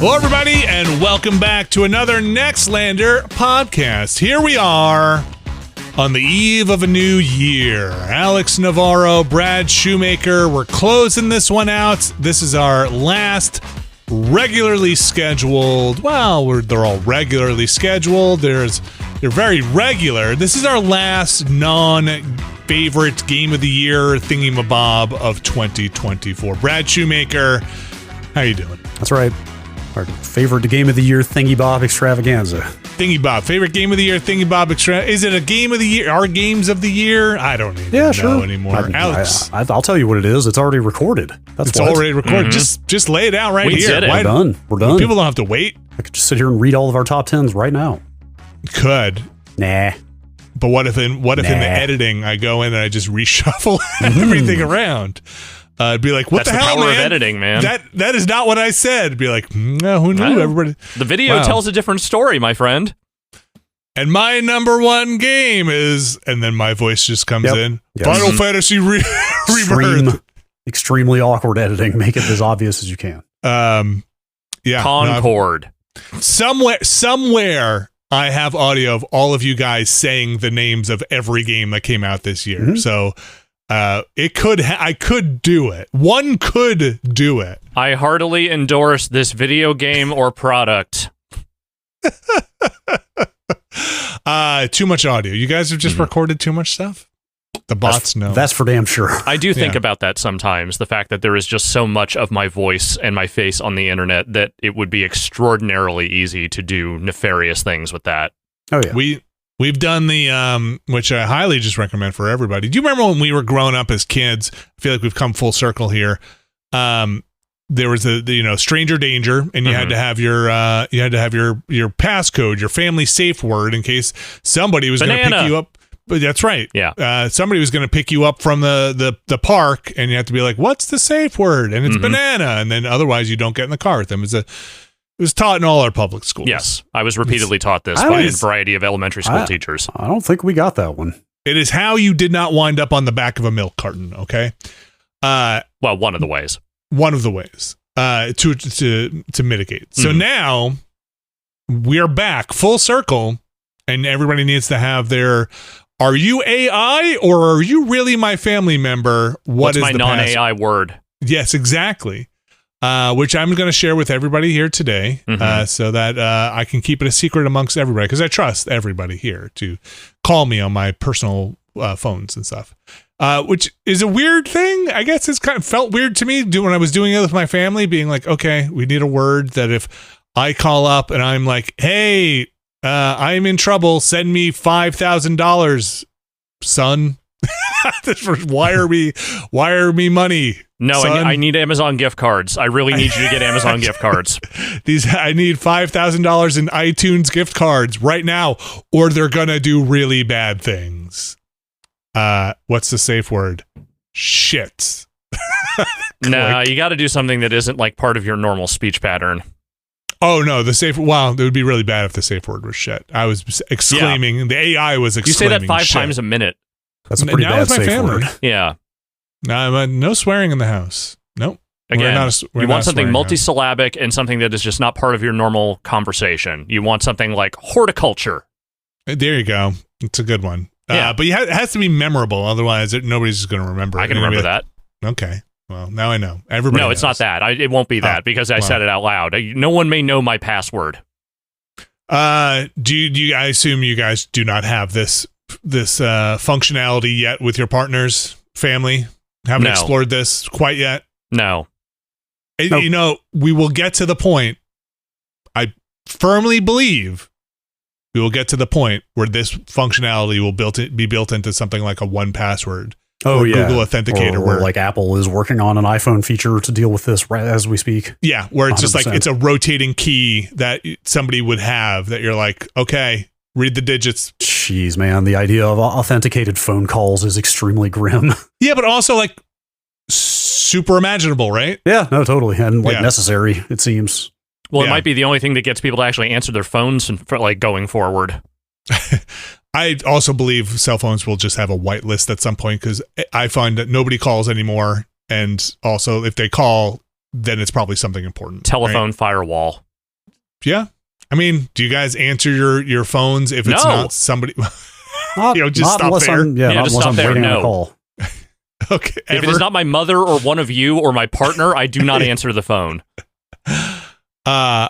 Hello, everybody, and welcome back to another Nextlander podcast. Here we are on the eve of a new year. Alex Navarro, Brad Shoemaker, we're closing this one out. This is our last regularly scheduled, they're all regularly scheduled. They're very regular. This is our last non-favorite game of the year thingamabob of 2024. Brad Shoemaker, how you doing? That's right. Our favorite game of the year thingy-bob extravaganza. Thingy-bob. Favorite game of the year thingy-bob extravaganza. Is it a game of the year? Our games of the year? I don't even know anymore. Alex. I'll tell you what it is. It's already recorded. It's already recorded. Mm-hmm. Just lay it out we here. Did it. We're done. We're done. People don't have to wait. I could just sit here and read all of our top 10s right now. Could. Nah. But what if in the editing I go in and I just reshuffle everything around? It'd be like, what That's the hell, power man? of editing, man. That is not what I said. It'd be like, no, who knew? Everybody. The video tells a different story, my friend. And my number one game is, and then my voice just comes in. Yep. Final Fantasy Rebirth. Extremely awkward editing. Make it as obvious as you can. Yeah. Concord. Somewhere I have audio of all of you guys saying the names of every game that came out this year. Mm-hmm. So I could do it. One could do it. I heartily endorse this video game or product. Too much audio. You guys have just recorded too much stuff? The bots know. That's for damn sure. I do think about that sometimes, the fact that there is just so much of my voice and my face on the internet that it would be extraordinarily easy to do nefarious things with that. Oh, yeah. We've done the, which I highly just recommend for everybody. Do you remember when we were growing up as kids? I feel like we've come full circle here. There was the Stranger Danger, and you had to have your passcode, your family safe word, in case somebody was going to pick you up. But that's right. Yeah. Somebody was going to pick you up from the park, and you have to be like, "What's the safe word?" And it's banana, and then otherwise you don't get in the car with them. It was taught in all our public schools. Yes, I was repeatedly taught this by a variety of elementary school teachers. I don't think we got that one. It is how you did not wind up on the back of a milk carton, okay? Well, one of the ways. One of the ways to mitigate. So now we are back full circle, and everybody needs to have their, are you AI or are you really my family member? What's my non-AI word? Yes, exactly. Which I'm going to share with everybody here today, so that I can keep it a secret amongst everybody, because I trust everybody here to call me on my personal phones and stuff. Which is a weird thing. I guess it's kind of felt weird to me when I was doing it with my family, being like, okay, we need a word that if I call up and I'm like, hey, I'm in trouble, send me $5,000, son. wire me money. No, I need Amazon gift cards. I really need you to get Amazon gift cards. I need $5,000 in iTunes gift cards right now, or they're gonna do really bad things. What's the safe word? Shit. No, you got to do something that isn't like part of your normal speech pattern. Oh no, the safe. Wow, it would be really bad if the safe word was shit. I was exclaiming. Yeah. The AI was exclaiming. You say that 5 shit. times a minute. That's a pretty bad safe word. Yeah. No swearing in the house. Nope. Again, you want something multisyllabic and something that is just not part of your normal conversation. You want something like horticulture. There you go. It's a good one. Yeah. But it has to be memorable. Otherwise, nobody's just going to remember it. I can remember that. Okay. Well, now I know. Everybody knows. It's not that. It won't be that because I said it out loud. No one may know my password. I assume you guys do not have this functionality yet with your partner's family? Haven't explored this quite yet? No. You know, we will get to the point. I firmly believe we will get to the point where this functionality will be built into something like a 1Password. Oh, yeah. Google Authenticator. Or like Apple is working on an iPhone feature to deal with this right as we speak. Yeah, where it's 100%. Just like it's a rotating key that somebody would have that you're like, okay, read the digits. Jeez, man, the idea of authenticated phone calls is extremely grim. Yeah, but also like super imaginable, right? Yeah, no, totally. And like necessary, it seems. Well, it might be the only thing that gets people to actually answer their phones for like going forward. I also believe cell phones will just have a whitelist at some point, because I find that nobody calls anymore. And also, if they call, then it's probably something important. Telephone firewall. Yeah. I mean, do you guys answer your phones if it's not somebody? Not, just not stop unless there. I'm, not just unless stop I'm there. waiting on a No. call. Okay. If it is not my mother or one of you or my partner, I do not answer the phone. The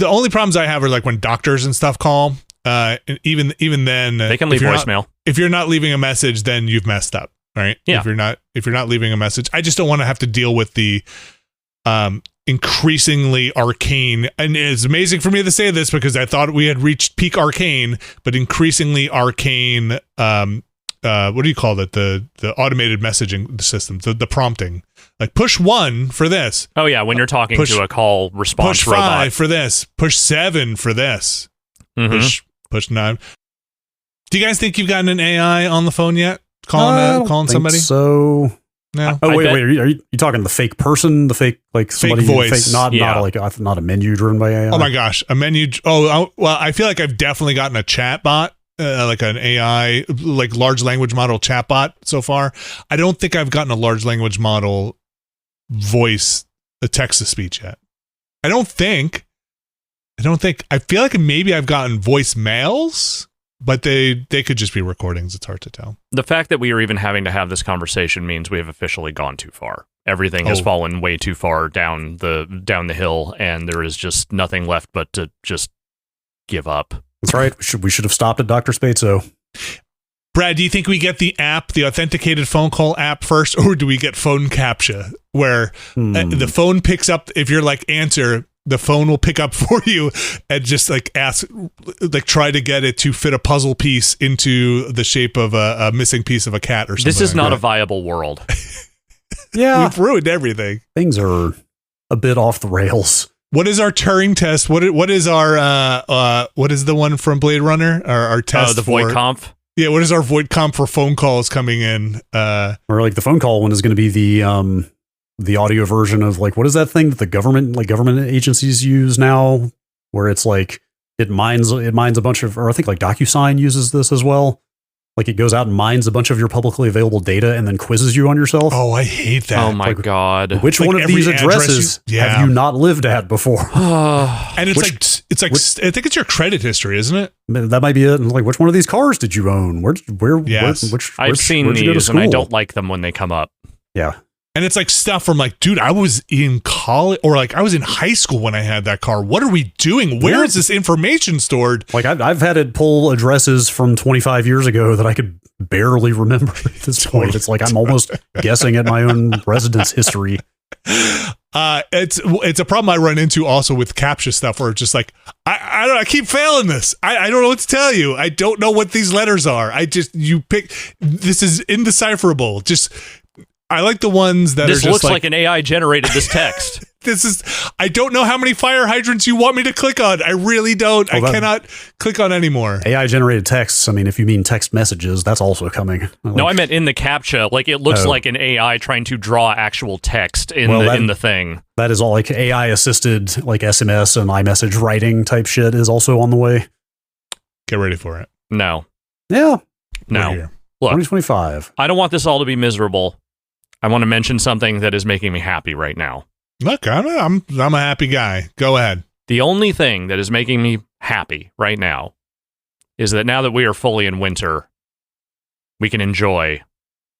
only problems I have are like when doctors and stuff call. And even then, They can leave voicemail. If you're not leaving a message, then you've messed up, right? Yeah. If you're not leaving a message, I just don't want to have to deal with the increasingly arcane. And it's amazing for me to say this because I thought we had reached peak arcane, but increasingly arcane. What do you call it? The automated messaging system, the prompting. Like push 1 for this. Oh yeah, when you're talking to a call response push robot. 5 for this. Push 7 for this. Mhm. Push 9. Do you guys think you've gotten an AI on the phone yet? Calling somebody? So No. oh I wait, bet- wait. Are you talking the fake person? The fake somebody voice. not Yeah. not a menu driven by AI. Oh my gosh, a menu. Well, I feel like I've definitely gotten a chat bot, like an AI, like large language model chat bot so far. I don't think I've gotten a large language model voice, a text to speech yet. I don't think. I feel like maybe I've gotten voicemails, but they could just be recordings. It's hard to tell. The fact that we are even having to have this conversation means we have officially gone too far. Everything has fallen way too far down the hill, and there is just nothing left but to just give up. That's right. We should have stopped at Dr. Spatzo. Brad, do you think we get the app, the authenticated phone call app first, or do we get phone captcha, where the phone picks up, if you're like answer, the phone will pick up for you and just like ask, like try to get it to fit a puzzle piece into the shape of a missing piece of a cat or something. This is like not that. a viable world. Yeah, We've ruined everything. things are a bit off the rails. What is our Turing test? What is our what is the one from Blade Runner? Our test The void conf. Yeah, what is our void comp for phone calls coming in? Or like the phone call one is going to be the audio version of like, what is that thing that the government agencies use now, where it's like it mines a bunch of, or I think like DocuSign uses this as well. Like it goes out and mines a bunch of your publicly available data and then quizzes you on yourself. Oh, I hate that. Oh my god! Which Like one of every these address addresses have you not lived at before? And it's I think it's your credit history, isn't it? That might be it. And like, which one of these cars did you own? I've seen these, and I don't like them when they come up. Yeah. And it's like stuff from like, dude, I was in college or like I was in high school when I had that car. What are we doing? Where is this information stored? Like I've had it pull addresses from 25 years ago that I could barely remember at this point. It's like I'm almost guessing at my own residence history. It's a problem I run into also with CAPTCHA stuff where it's just like I keep failing this. I don't know what to tell you. I don't know what these letters are. You pick, this is indecipherable. I like the ones that this are just looks like an AI generated this text. I don't know how many fire hydrants you want me to click on. I really don't. I cannot click on anymore. AI generated texts. I mean, if you mean text messages, that's also coming. No, I meant in the CAPTCHA. Like it looks like an AI trying to draw actual text in the thing. That is all like AI assisted, like SMS and iMessage writing type shit is also on the way. Get ready for it. No. Yeah. No. Look, 2025. I don't want this all to be miserable. I want to mention something that is making me happy right now. Look, I'm a happy guy. Go ahead. The only thing that is making me happy right now is that now that we are fully in winter, we can enjoy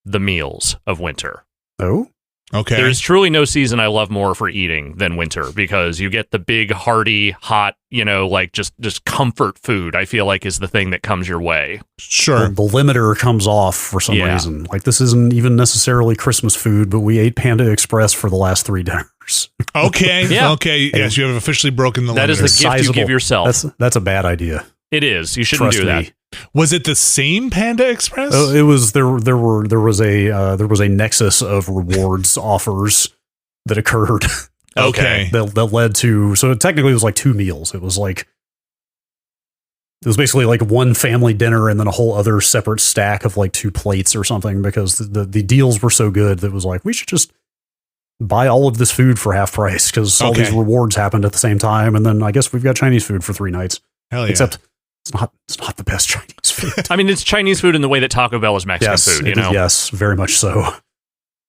the meals of winter. Oh? Okay. There's truly no season I love more for eating than winter because you get the big, hearty, hot, like just comfort food, I feel like is the thing that comes your way. Sure. The limiter comes off for some reason. Like this isn't even necessarily Christmas food, but we ate Panda Express for the last 3 dinners. Okay. Yeah. Okay. Yes, you have officially broken the limiter. That is the gift you give yourself. That's a bad idea. It is. You shouldn't do that. Was it the same Panda Express? It was there was a nexus of rewards offers that occurred. Okay. that led to, so technically it was like 2 meals. It was basically like one family dinner and then a whole other separate stack of like 2 plates or something, because the deals were so good that it was like, we should just buy all of this food for half price because all these rewards happened at the same time. And then I guess we've got Chinese food for 3 nights. Hell yeah. Except it's not the best Chinese food. I mean, it's Chinese food in the way that Taco Bell is Mexican food, Yes, very much so.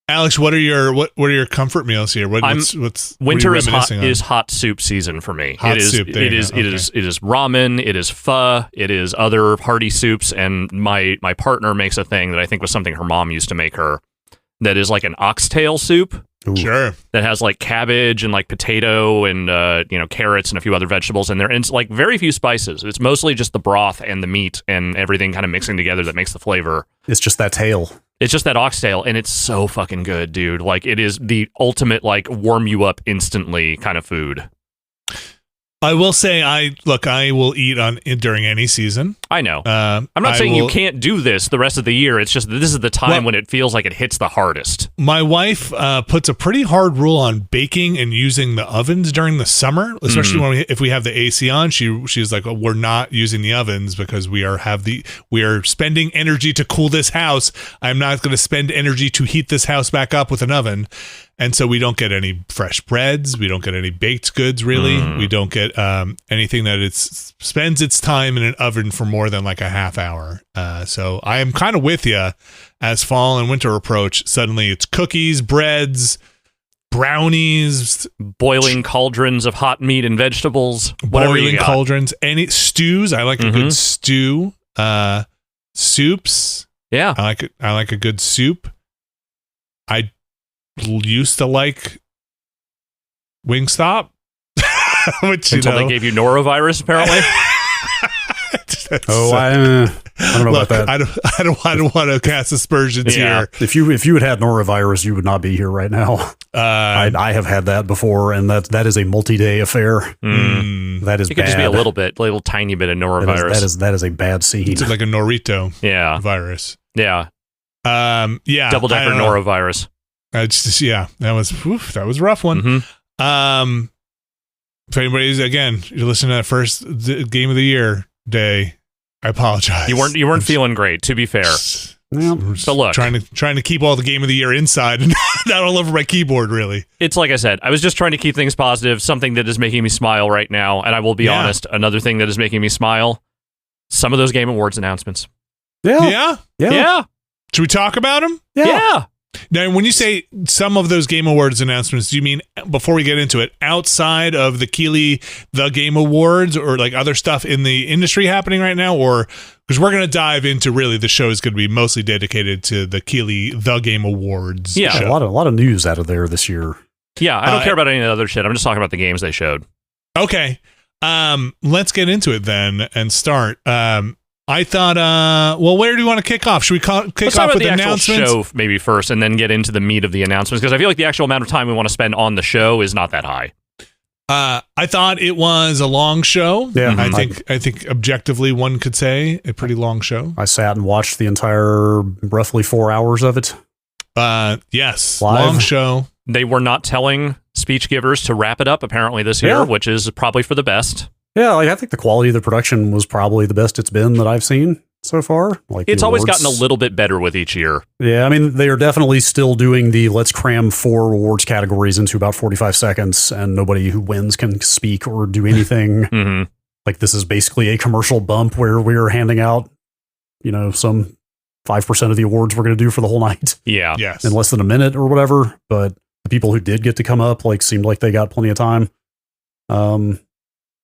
Alex, what are your comfort meals here? Winter is hot soup season for me. Hot soup. It is ramen. It is pho. It is other hearty soups. And my partner makes a thing that I think was something her mom used to make her. That is like an oxtail soup. Ooh. Sure. That has like cabbage and like potato and carrots and a few other vegetables in there. And it's like very few spices. It's mostly just the broth and the meat and everything kind of mixing together that makes the flavor. It's just that tail. It's just that oxtail, and it's so fucking good, dude. Like, it is the ultimate, like, warm you up instantly kind of food. I will say, I will eat during any season. I know. I'm not saying you can't do this the rest of the year. It's just that this is the time when it feels like it hits the hardest. My wife puts a pretty hard rule on baking and using the ovens during the summer, especially if we have the AC on. She's like, we're not using the ovens because we are spending energy to cool this house. I'm not going to spend energy to heat this house back up with an oven. And so we don't get any fresh breads. We don't get any baked goods, really. We don't get anything that spends its time in an oven for more than like a half hour. So I am kind of with you as fall and winter approach. Suddenly it's cookies, breads, brownies, boiling cauldrons of hot meat and vegetables. Boiling cauldrons, any stews. I like a good stew. Soups. Yeah, I like a good soup. I used to like Wingstop, which until they gave you norovirus, apparently. I don't know about that. I don't want to cast aspersions here. If you had norovirus, you would not be here right now. I have had that before, and that is a multi-day affair. That is. It could just be a little tiny bit of norovirus. That is a bad scene. It's like a Norito virus. Yeah. Double-decker norovirus. That was a rough one. If anybody's, again, you're listening to that first game of the year day, I apologize. You weren't feeling great, to be fair. But look, trying to keep all the game of the year inside and not all over my keyboard, really. It's like I said, I was just trying to keep things positive, something that is making me smile right now. And I will be honest, another thing that is making me smile, some of those Game Awards announcements. Yeah. Should we talk about them? Yeah. Now, when you say some of those Game Awards announcements, do you mean, before we get into it, outside of the Keighley The Game Awards, or like other stuff in the industry happening right now? Or, because we're going to dive into, really, the show is going to be mostly dedicated to the Keighley The Game Awards. Yeah, a lot of news out of there this year. Yeah, I don't care about any of the other shit. I'm just talking about the games they showed. Okay. Let's get into it then and start. I thought, where do you want to kick off? Should we kick off with the announcements? Show maybe first, and then get into the meat of the announcements, because I feel like the actual amount of time we want to spend on the show is not that high. I thought it was a long show. Yeah, I think objectively one could say a pretty long show. I sat and watched the entire roughly 4 hours of it. Yes, live. Long show. They were not telling speech givers to wrap it up apparently this year, which is probably for the best. Yeah, I think the quality of the production was probably the best it's been that I've seen so far. It's always gotten a little bit better with each year. Yeah, I mean, they are definitely still doing the let's cram 4 awards categories into about 45 seconds, and nobody who wins can speak or do anything. Like, this is basically a commercial bump where we're handing out, some 5% of the awards we're going to do for the whole night. Yeah. Yes. In less than a minute or whatever. But the people who did get to come up, seemed like they got plenty of time.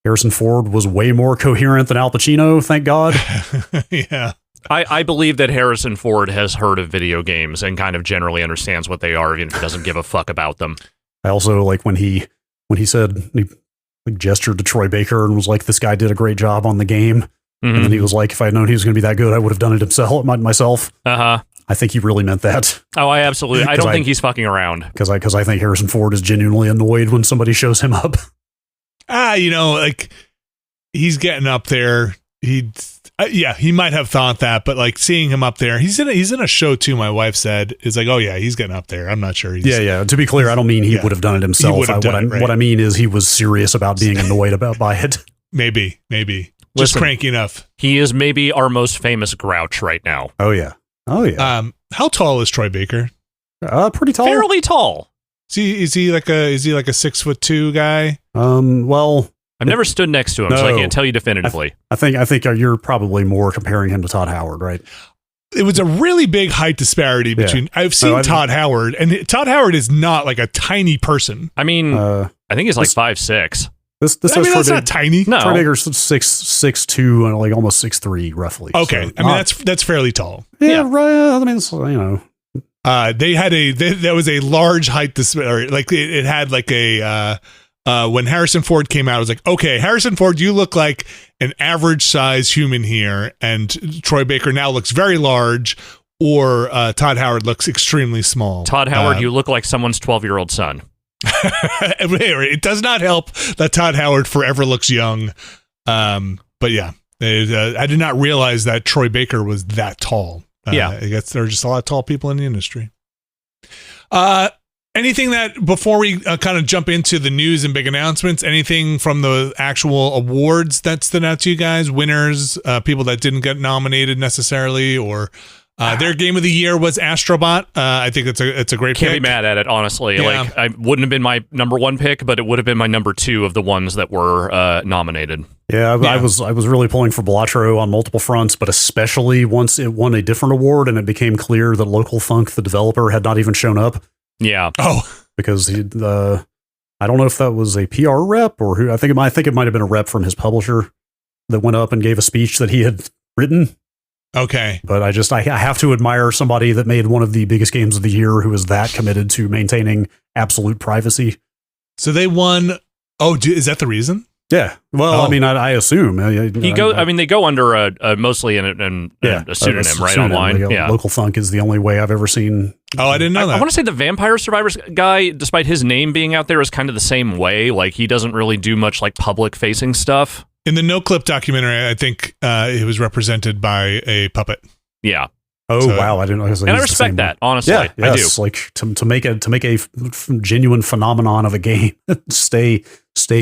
Harrison Ford was way more coherent than Al Pacino, thank God. Yeah. I believe that Harrison Ford has heard of video games and kind of generally understands what they are, even if he doesn't give a fuck about them. I also like when he said, he gestured to Troy Baker and was like, this guy did a great job on the game. And then he was like, if I'd known he was going to be that good, I would have done it myself. I think he really meant that. Oh, I absolutely. I don't think he's fucking around. Because I think Harrison Ford is genuinely annoyed when somebody shows him up. He's getting up there. He might have thought that, but seeing him up there, he's in a show too. My wife said, is like, oh yeah, he's getting up there. I'm not sure. Yeah. To be clear, I don't mean he would have done it himself. What I mean is he was serious about being annoyed by it. Maybe. Just cranky enough. He is maybe our most famous grouch right now. Oh yeah. How tall is Troy Baker? Pretty tall. Fairly tall. Is he like a 6'2" guy? Well, I've never stood next to him, so I can't tell you definitively. I think you're probably more comparing him to Todd Howard, right? it was a really big height disparity between. I've seen Todd Howard, and Todd Howard is not like a tiny person. I mean, I think he's like 5'6". This that's not tiny. No, Troy Baker's 6'2" and like almost 6'3", roughly. Okay, so, I mean that's fairly tall. Yeah, right. I mean, it's, you know. They had there was a large height disparity. Like it had like a when Harrison Ford came out, I was like, okay, Harrison Ford, you look like an average size human here, and Troy Baker now looks very large, or Todd Howard looks extremely small. Todd Howard, you look like someone's 12-year-old son. It does not help that Todd Howard forever looks young. But yeah, I did not realize that Troy Baker was that tall. I guess there are just a lot of tall people in the industry. Anything that, before we kind of jump into the news and big announcements, anything from the actual awards that stood out to you guys? Winners, people that didn't get nominated necessarily, or their game of the year was Astrobot. I think it's a great pick. Can't be mad at it, honestly. Yeah. Like, I wouldn't have been my number one pick, but it would have been my number two of the ones that were nominated. Yeah, I was really pulling for Blatro on multiple fronts, but especially once it won a different award and it became clear that Local Funk, the developer, had not even shown up. Yeah. Oh, because I don't know if that was a PR rep or who. I think it might have been a rep from his publisher that went up and gave a speech that he had written. Okay. But I have to admire somebody that made one of the biggest games of the year who is that committed to maintaining absolute privacy. So they won. Oh, is that the reason? Yeah. Well, I mean, I assume they go under mostly a pseudonym, right? Online. Like Local Funk is the only way I've ever seen. Oh, I didn't know that. I want to say the Vampire Survivors guy, despite his name being out there, is kind of the same way. Like, he doesn't really do much like public facing stuff. In the No Clip documentary, I think it was represented by a puppet. Yeah. Oh, so, wow! I didn't know. And I respect that, honestly. Yeah, yes. I do. Like to make a genuine phenomenon of a game, stay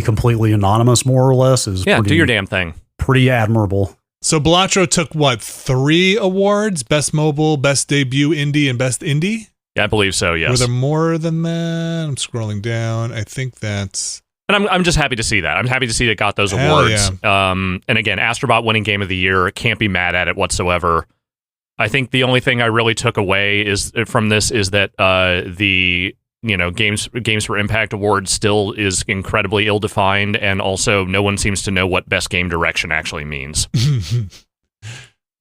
completely anonymous, more or less, is do your damn thing. Pretty admirable. So Blatro took 3 awards: Best Mobile, Best Debut Indie, and Best Indie. Yeah, I believe so. Yes. Were there more than that? I'm scrolling down. I think that's. And I'm just happy to see that. I'm happy to see it got those awards. Yeah. And again, Astrobot winning Game of the Year, can't be mad at it whatsoever. I think the only thing I really took away from this is that the Games for Impact award still is incredibly ill-defined, and also no one seems to know what best game direction actually means.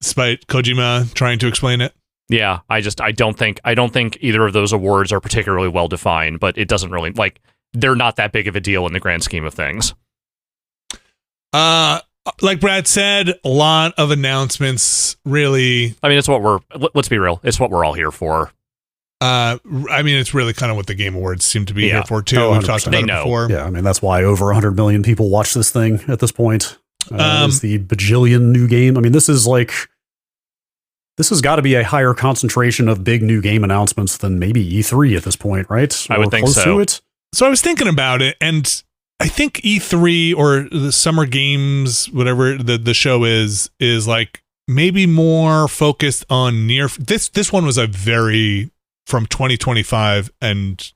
Despite Kojima trying to explain it. Yeah, I don't think either of those awards are particularly well defined, but it doesn't really they're not that big of a deal in the grand scheme of things. Like Brad said, a lot of announcements, really. I mean, let's be real, it's what we're all here for. I mean, it's really kind of what the Game Awards seem to be here for, too. Oh, we've talked about it before. Yeah, I mean, that's why over 100 million people watch this thing at this point. It's the bajillion new game. I mean, this has got to be a higher concentration of big new game announcements than maybe E3 at this point, right? I would think so. So I was thinking about it, and I think E3 or the Summer Games, whatever the show is like maybe more focused on this one was a very from 2025 and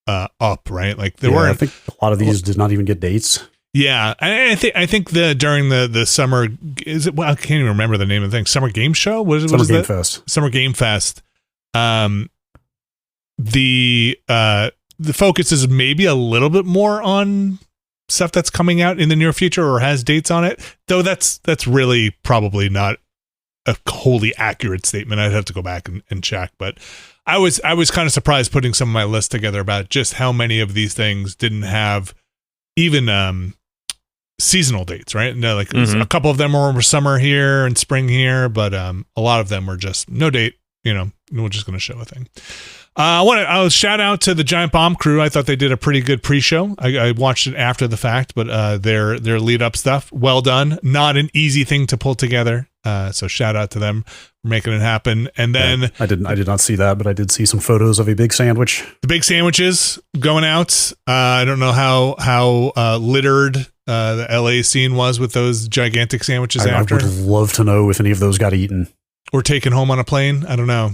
up, right? Like there were. I think a lot of these did not even get dates. Yeah, I think during the summer is it? Well, I can't even remember the name of the thing. Summer Game Show. What is Game that? Fest. Summer Game Fest. The focus is maybe a little bit more on stuff that's coming out in the near future or has dates on it. Though that's really probably not a wholly accurate statement. I'd have to go back and check. But I was kind of surprised putting some of my list together about just how many of these things didn't have even seasonal dates, right? No, like a couple of them were summer here and spring here, but a lot of them were just no date. We're just going to show a thing. I'll shout out to the Giant Bomb crew. I thought they did a pretty good pre-show. I watched it after the fact, but their lead up stuff, well done. Not an easy thing to pull together. So shout out to them for making it happen. And then I did not see that, but I did see some photos of a big sandwich. The big sandwiches going out. I don't know how littered the LA scene was with those gigantic sandwiches after. I would love to know if any of those got eaten or taken home on a plane. I don't know.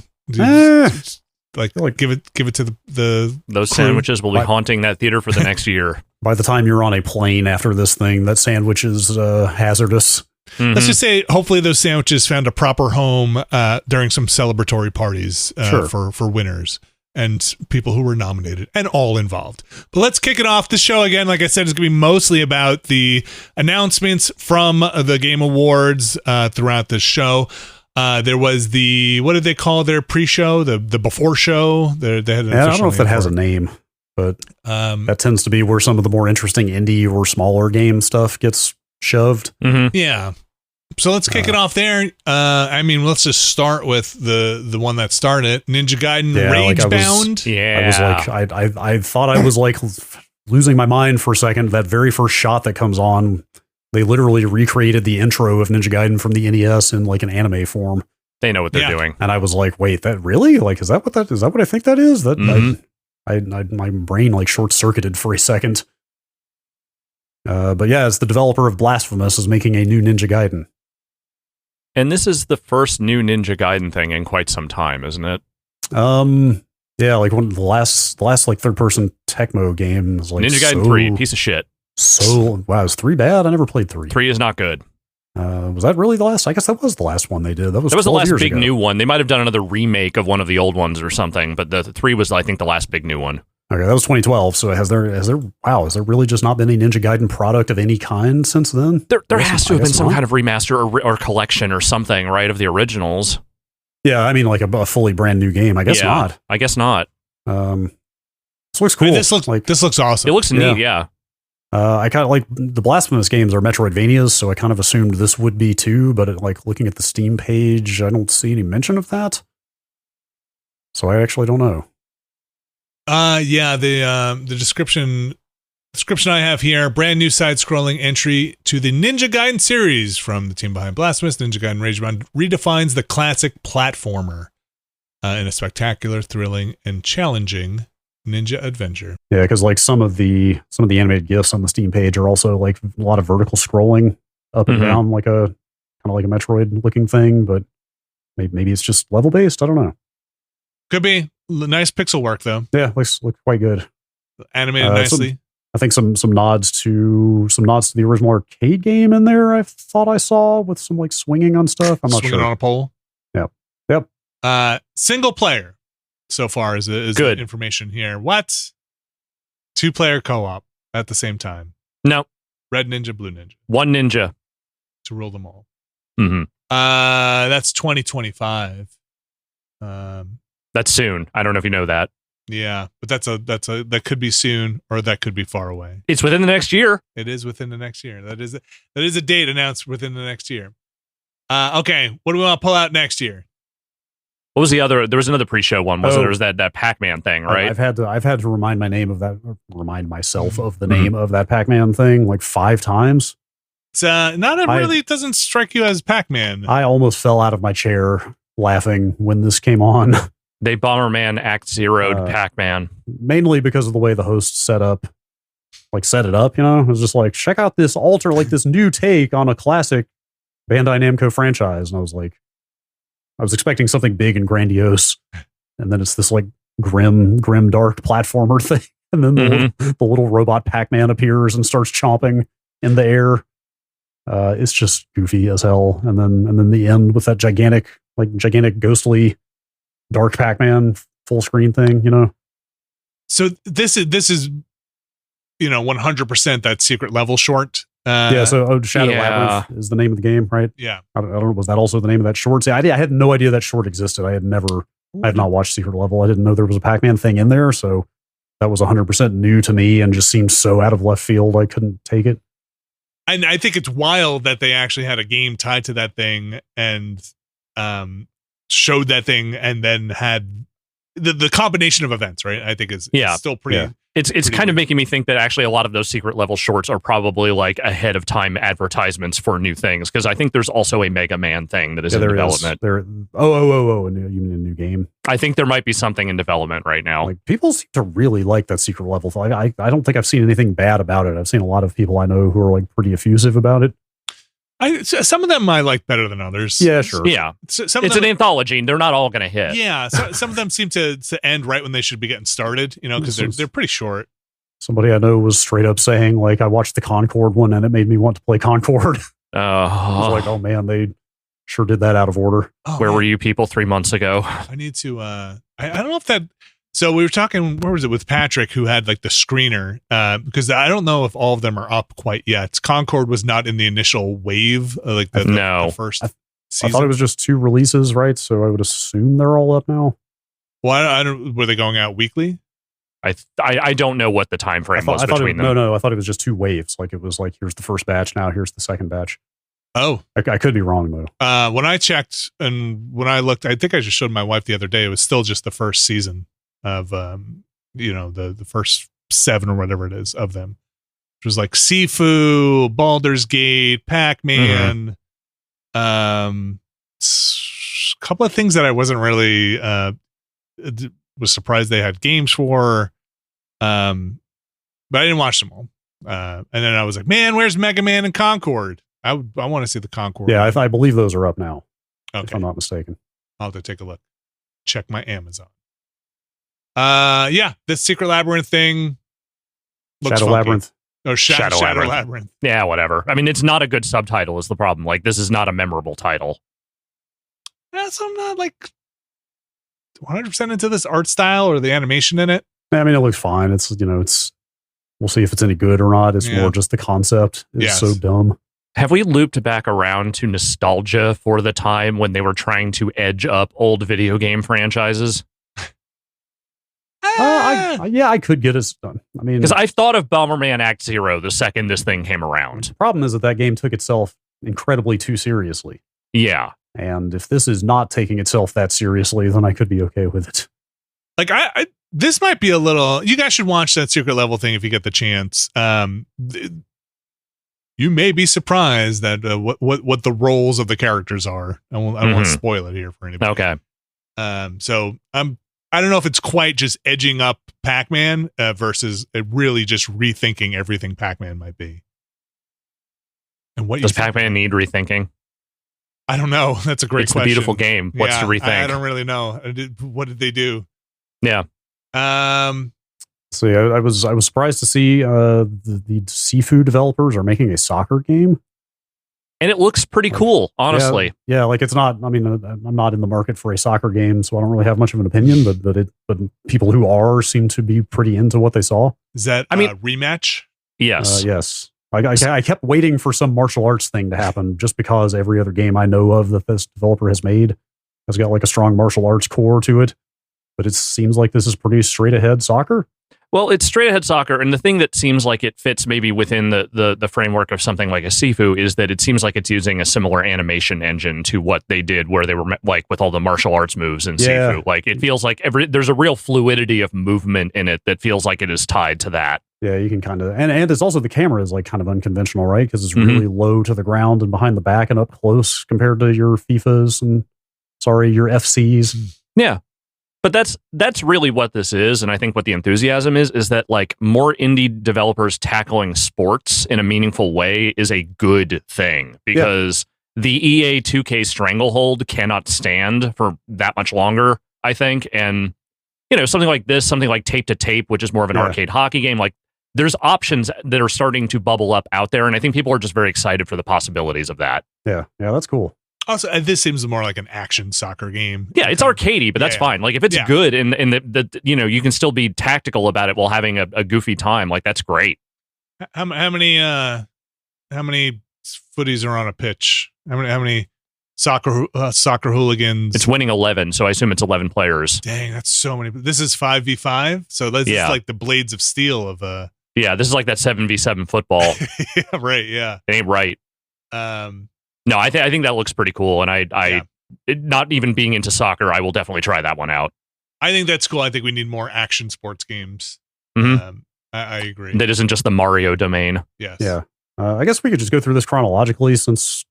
Like give it to the those crew. Sandwiches will be haunting that theater for the next year. By the time you're on a plane after this thing, that sandwich is hazardous. let's just say, hopefully those sandwiches found a proper home during some celebratory parties for winners and people who were nominated and all involved. But let's kick it off. The show, again, like I said, is going to be mostly about the announcements from the Game Awards throughout the show. There was what did they call their pre-show? The before show? They had an I don't know if that has a name, but that tends to be where some of the more interesting indie or smaller game stuff gets shoved. Mm-hmm. Yeah. So let's kick it off there. Let's just start with the one that started Ninja Gaiden Ragebound. I thought I was like losing my mind for a second. That very first shot that comes on, they literally recreated the intro of Ninja Gaiden from the NES in like an anime form. They know what they're doing. And I was like, wait, that really? Like, is that what I think that is? That my brain like short circuited for a second. But yeah, it's the developer of Blasphemous is making a new Ninja Gaiden. And this is the first new Ninja Gaiden thing in quite some time, isn't it? Yeah, like one of the last like third person Tecmo games, like Ninja Gaiden 3, piece of shit. Wow, is 3 bad? I never played 3. 3 is not good. Was that really the last? I guess that was the last one they did. That was the last big ago. new one. They might have done another remake of one of the old ones or something, but the 3 was, I think, the last big new one. Okay, that was 2012. So has there really just not been a Ninja Gaiden product of any kind since then? There has to have been some kind of remaster or collection or something, right, of the originals. Yeah, I mean, like a fully brand new game. I guess not. I guess not. This looks cool. This looks awesome. It looks neat, yeah. I kind of like the Blasphemous games are Metroidvanias, so I kind of assumed this would be too, but like looking at the Steam page, I don't see any mention of that. So I actually don't know. The description I have here, brand new side-scrolling entry to the Ninja Gaiden series from the team behind Blasphemous. Ninja Gaiden Ragebound redefines the classic platformer in a spectacular, thrilling, and challenging ninja adventure. Yeah, because like some of the animated GIFs on the Steam page are also like a lot of vertical scrolling up and down, like a kind of like a Metroid looking thing, but maybe it's just level based. I don't know. Could be. Nice pixel work though. Yeah, looks quite good. Animated nicely. I think some nods to the original arcade game in there. I thought I saw with some like swinging on stuff. I'm not sure. Swinging on a pole. Yep. Single player so far is good information here. What? 2-player co-op at the same time. No. Red Ninja, Blue Ninja. One ninja to rule them all. Mm-hmm. That's 2025. That's soon. I don't know if you know that. Yeah, but that could be soon or that could be far away. It's within the next year. It is within the next year. That is a date announced within the next year. Okay, what do we want to pull out next year? What was the other? There was another pre-show one. There was that Pac-Man thing, right? I've had to remind myself of the name of that Pac-Man thing like 5 times. It's it doesn't strike you as Pac-Man. I almost fell out of my chair laughing when this came on. They Bomberman Act Zero'd Pac-Man. Mainly because of the way the host set it up, it was just like, check out this this new take on a classic Bandai Namco franchise. And I was expecting something big and grandiose. And then it's this like grim dark platformer thing. And then the little robot Pac-Man appears and starts chomping in the air. It's just goofy as hell. And then the end with that gigantic ghostly dark Pac-Man full screen thing, So this is 100% that secret level short. So Shadow Labyrinth is the name of the game, right? Yeah. I don't know, was that also the name of that short? See, I had no idea that short existed. I had not watched Secret Level. I didn't know there was a Pac-Man thing in there, so that was 100% new to me and just seemed so out of left field I couldn't take it. And I think it's wild that they actually had a game tied to that thing and showed that thing and then had the combination of events, right? I think is still pretty. Yeah. It's kind of making me think that actually a lot of those secret level shorts are probably like ahead of time advertisements for new things, because I think there's also a Mega Man thing that is in development. You mean a new game? I think there might be something in development right now. Like people seem to really like that secret level. I don't think I've seen anything bad about it. I've seen a lot of people I know who are like pretty effusive about it. Some of them I like better than others. Yeah, sure. Yeah, it's an anthology, and they're not all going to hit. Yeah, some of them seem to end right when they should be getting started. Because they're pretty short. Somebody I know was straight up saying, like, I watched the Concord one, and it made me want to play Concord. I was like, oh man, they sure did that out of order. Where were you people 3 months ago? I need to. I don't know if that. So we were talking. Where was it with Patrick, who had like the screener? Because I don't know if all of them are up quite yet. Concord was not in the initial wave, like the first. I thought it was just 2 releases, right? So I would assume they're all up now. Well, I don't. Were they going out weekly? I don't know what the time frame was between them. No, I thought it was just 2 waves. Like it was like, here's the first batch, now here's the second batch. Oh, I could be wrong though. When I checked and when I looked, I think I just showed my wife the other day. It was still just the first season of, the first 7 or whatever it is of them. It was like Sifu, Baldur's Gate, Pac-Man, a couple of things that I wasn't really was surprised they had games for, but I didn't watch them all. And then I was like, man, where's Mega Man and Concord? I want to see the Concord. Yeah, I believe those are up now. Okay. If I'm not mistaken. I'll have to take a look. Check my Amazon. This Secret Labyrinth thing looks Shadow funky. Labyrinth. Oh, Shadow Labyrinth. Yeah, whatever. I mean, it's not a good subtitle is the problem. Like, this is not a memorable title. Yeah, so I'm not like 100% into this art style or the animation in it. I mean, it looks fine. It's, we'll see if it's any good or not. It's more just the concept is so dumb. Have we looped back around to nostalgia for the time when they were trying to edge up old video game franchises? I could get us done. I mean, because I've thought of Bomberman Act Zero the second this thing came around. The problem is that game took itself incredibly too seriously. Yeah. And if this is not taking itself that seriously, then I could be okay with it. Like, this might be a little. You guys should watch that secret level thing if you get the chance. You may be surprised that what the roles of the characters are. I don't want to spoil it here for anybody. Okay. So I don't know if it's quite just edging up Pac-Man versus really just rethinking everything Pac-Man might be. And what does Pac-Man need rethinking? I don't know. That's a great question. It's a beautiful game. What's to rethink? I don't really know. What did they do? Yeah. So I was surprised to see the Sifu developers are making a soccer game, and it looks pretty cool, honestly. Yeah, like it's not. I mean, I'm not in the market for a soccer game, so I don't really have much of an opinion. But people who are seem to be pretty into what they saw. Is that Rematch? Yes, yes. I kept waiting for some martial arts thing to happen, just because every other game I know of that this developer has made has got like a strong martial arts core to it. But it seems like this is pretty straight ahead soccer. Well, it's straight ahead soccer, and the thing that seems like it fits maybe within the framework of something like a Sifu is that it seems like it's using a similar animation engine to what they did, where they were like with all the martial arts moves in Sifu. Like it feels like there's a real fluidity of movement in it that feels like it is tied to that. Yeah, you can kind of, and it's also the camera is like kind of unconventional, right? Because it's really low to the ground and behind the back and up close compared to your FIFAs and your FCs. Yeah. But that's really what this is, and I think what the enthusiasm is that like more indie developers tackling sports in a meaningful way is a good thing, because the EA 2K stranglehold cannot stand for that much longer, I think. And something like this, something like Tape to Tape, which is more of an arcade hockey game, like there's options that are starting to bubble up out there, and I think people are just very excited for the possibilities of that. Yeah, that's cool. Also, this seems more like an action soccer game. Yeah, it's arcadey, but that's fine. Like if it's good and the you can still be tactical about it while having a goofy time, like that's great. How many footies are on a pitch? How many soccer hooligans? It's winning 11, so I assume it's 11 players. Dang, that's so many. This is 5v5, so this is like the Blades of Steel of Yeah, this is like that 7v7 football. Yeah, right. Yeah, it ain't right. No, I think that looks pretty cool, and not even being into soccer, I will definitely try that one out. I think that's cool. I think we need more action sports games. Mm-hmm. I agree. That isn't just the Mario domain. Yes. Yeah. I guess we could just go through this chronologically, since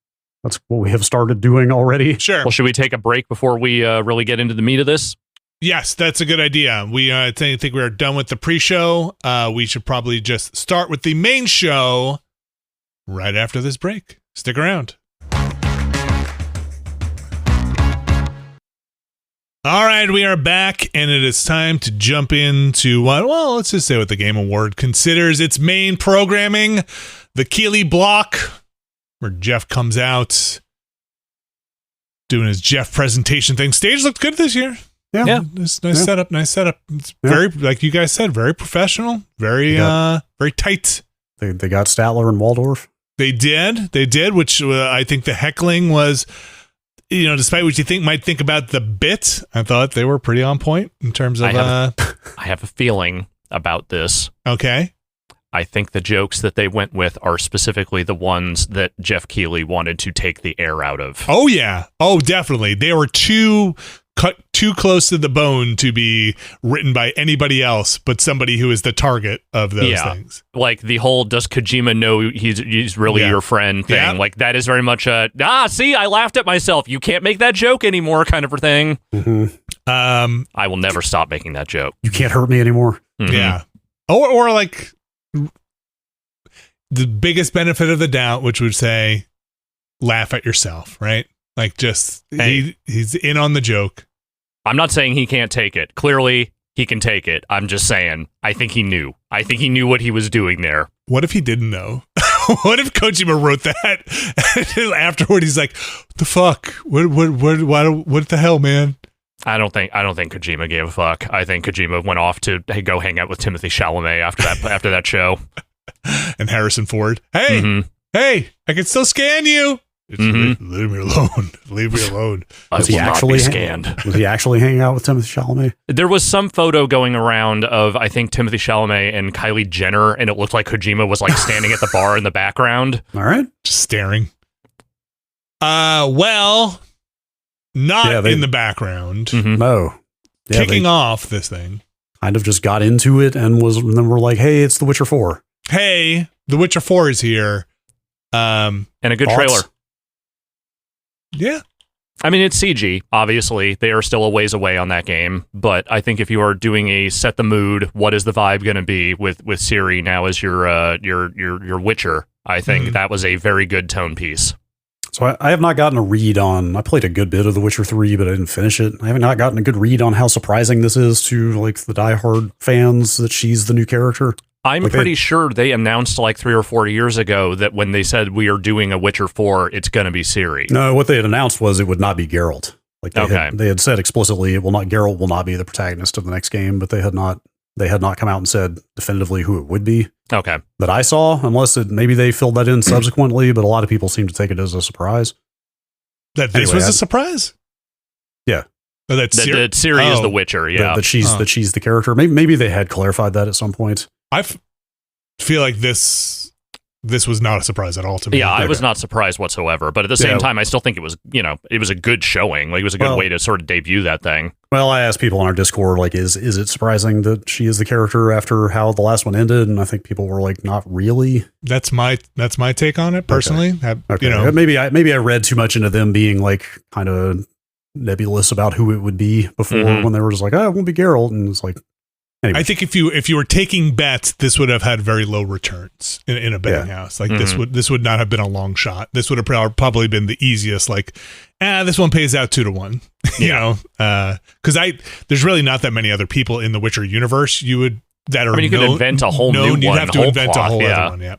that's what we have started doing already. Sure. Well, should we take a break before we really get into the meat of this? Yes, that's a good idea. We think we are done with the pre-show. We should probably just start with the main show right after this break. Stick around. All right, we are back, and it is time to jump into let's just say what the Game Award considers its main programming, the Keeley block, where Jeff comes out doing his Jeff presentation thing. Stage looked good this year. Yeah. Nice setup. It's very, like you guys said, very professional, very tight. They got Statler and Waldorf. They did, which I think the heckling was, despite what you might think about the bit, I thought they were pretty on point in terms of. I have a feeling about this. Okay. I think the jokes that they went with are specifically the ones that Jeff Keighley wanted to take the air out of. Oh, yeah. Oh, definitely. They were too close to the bone to be written by anybody else but somebody who is the target of those things. Like the whole does Kojima know he's really your friend thing. Yeah. Like that is very much a, see, I laughed at myself. You can't make that joke anymore kind of a thing. Mm-hmm. I will never stop making that joke. You can't hurt me anymore. Mm-hmm. Yeah. Or like the biggest benefit of the doubt, which would say laugh at yourself, right? Like just he's in on the joke. I'm not saying he can't take it. Clearly he can take it. I'm just saying I think he knew. I think he knew what he was doing there. What if he didn't know? What if Kojima wrote that and afterward he's like, "The fuck? What the hell, man?" I don't think Kojima gave a fuck. I think Kojima went off to go hang out with Timothy Chalamet after that show. And Harrison Ford. Hey, I can still scan you. Leave me alone. Leave me alone. Was he actually scanned? Was he actually hanging out with Timothy Chalamet? There was some photo going around of, I think, Timothy Chalamet and Kylie Jenner, and it looked like Kojima was like standing at the bar in the background. All right. Just staring. Well, not in the background. Mm-hmm. No. Yeah, kicking off this thing. Kind of just got into it and then we're like, hey, it's The Witcher 4. Hey, The Witcher 4 is here. And a good thoughts? trailer. Yeah. I mean, it's CG, obviously. They are still a ways away on that game. But I think if you are doing a set the mood, what is the vibe going to be with Ciri now as your Witcher, I think that was a very good tone piece. So I have not gotten a read on, I played a good bit of The Witcher 3, but I didn't finish it. I have not gotten a good read on how surprising this is to like the diehard fans that she's the new character. I'm pretty sure they announced like 3 or 4 years ago that when they said we are doing a Witcher 4, it's going to be Ciri. No, what they had announced was it would not be Geralt. Like they had said explicitly, Geralt will not be the protagonist of the next game, but they had not come out and said definitively who it would be. Okay. That I saw, unless maybe they filled that in subsequently, but a lot of people seem to take it as a surprise. That this was a surprise? Yeah. Oh, that Ciri is the Witcher, yeah. That she's the character. Maybe they had clarified that at some point. I feel like this was not a surprise at all to me. Yeah, I was not surprised whatsoever. But at the same time, I still think it was, it was a good showing. Like, it was a good way to sort of debut that thing. Well, I asked people on our Discord, like, is it surprising that she is the character after how the last one ended? And I think people were like, not really. That's my take on it personally. Okay. Maybe I read too much into them being like kind of nebulous about who it would be before when they were just like, it won't be Geralt, and it's like. Anyway. I think if you were taking bets, this would have had very low returns in a betting house. Like this would not have been a long shot. This would have probably been the easiest. Like, this one pays out 2-1. Because there's really not that many other people in the Witcher universe. You could invent a whole new one. You'd have to invent a whole other one. Yeah.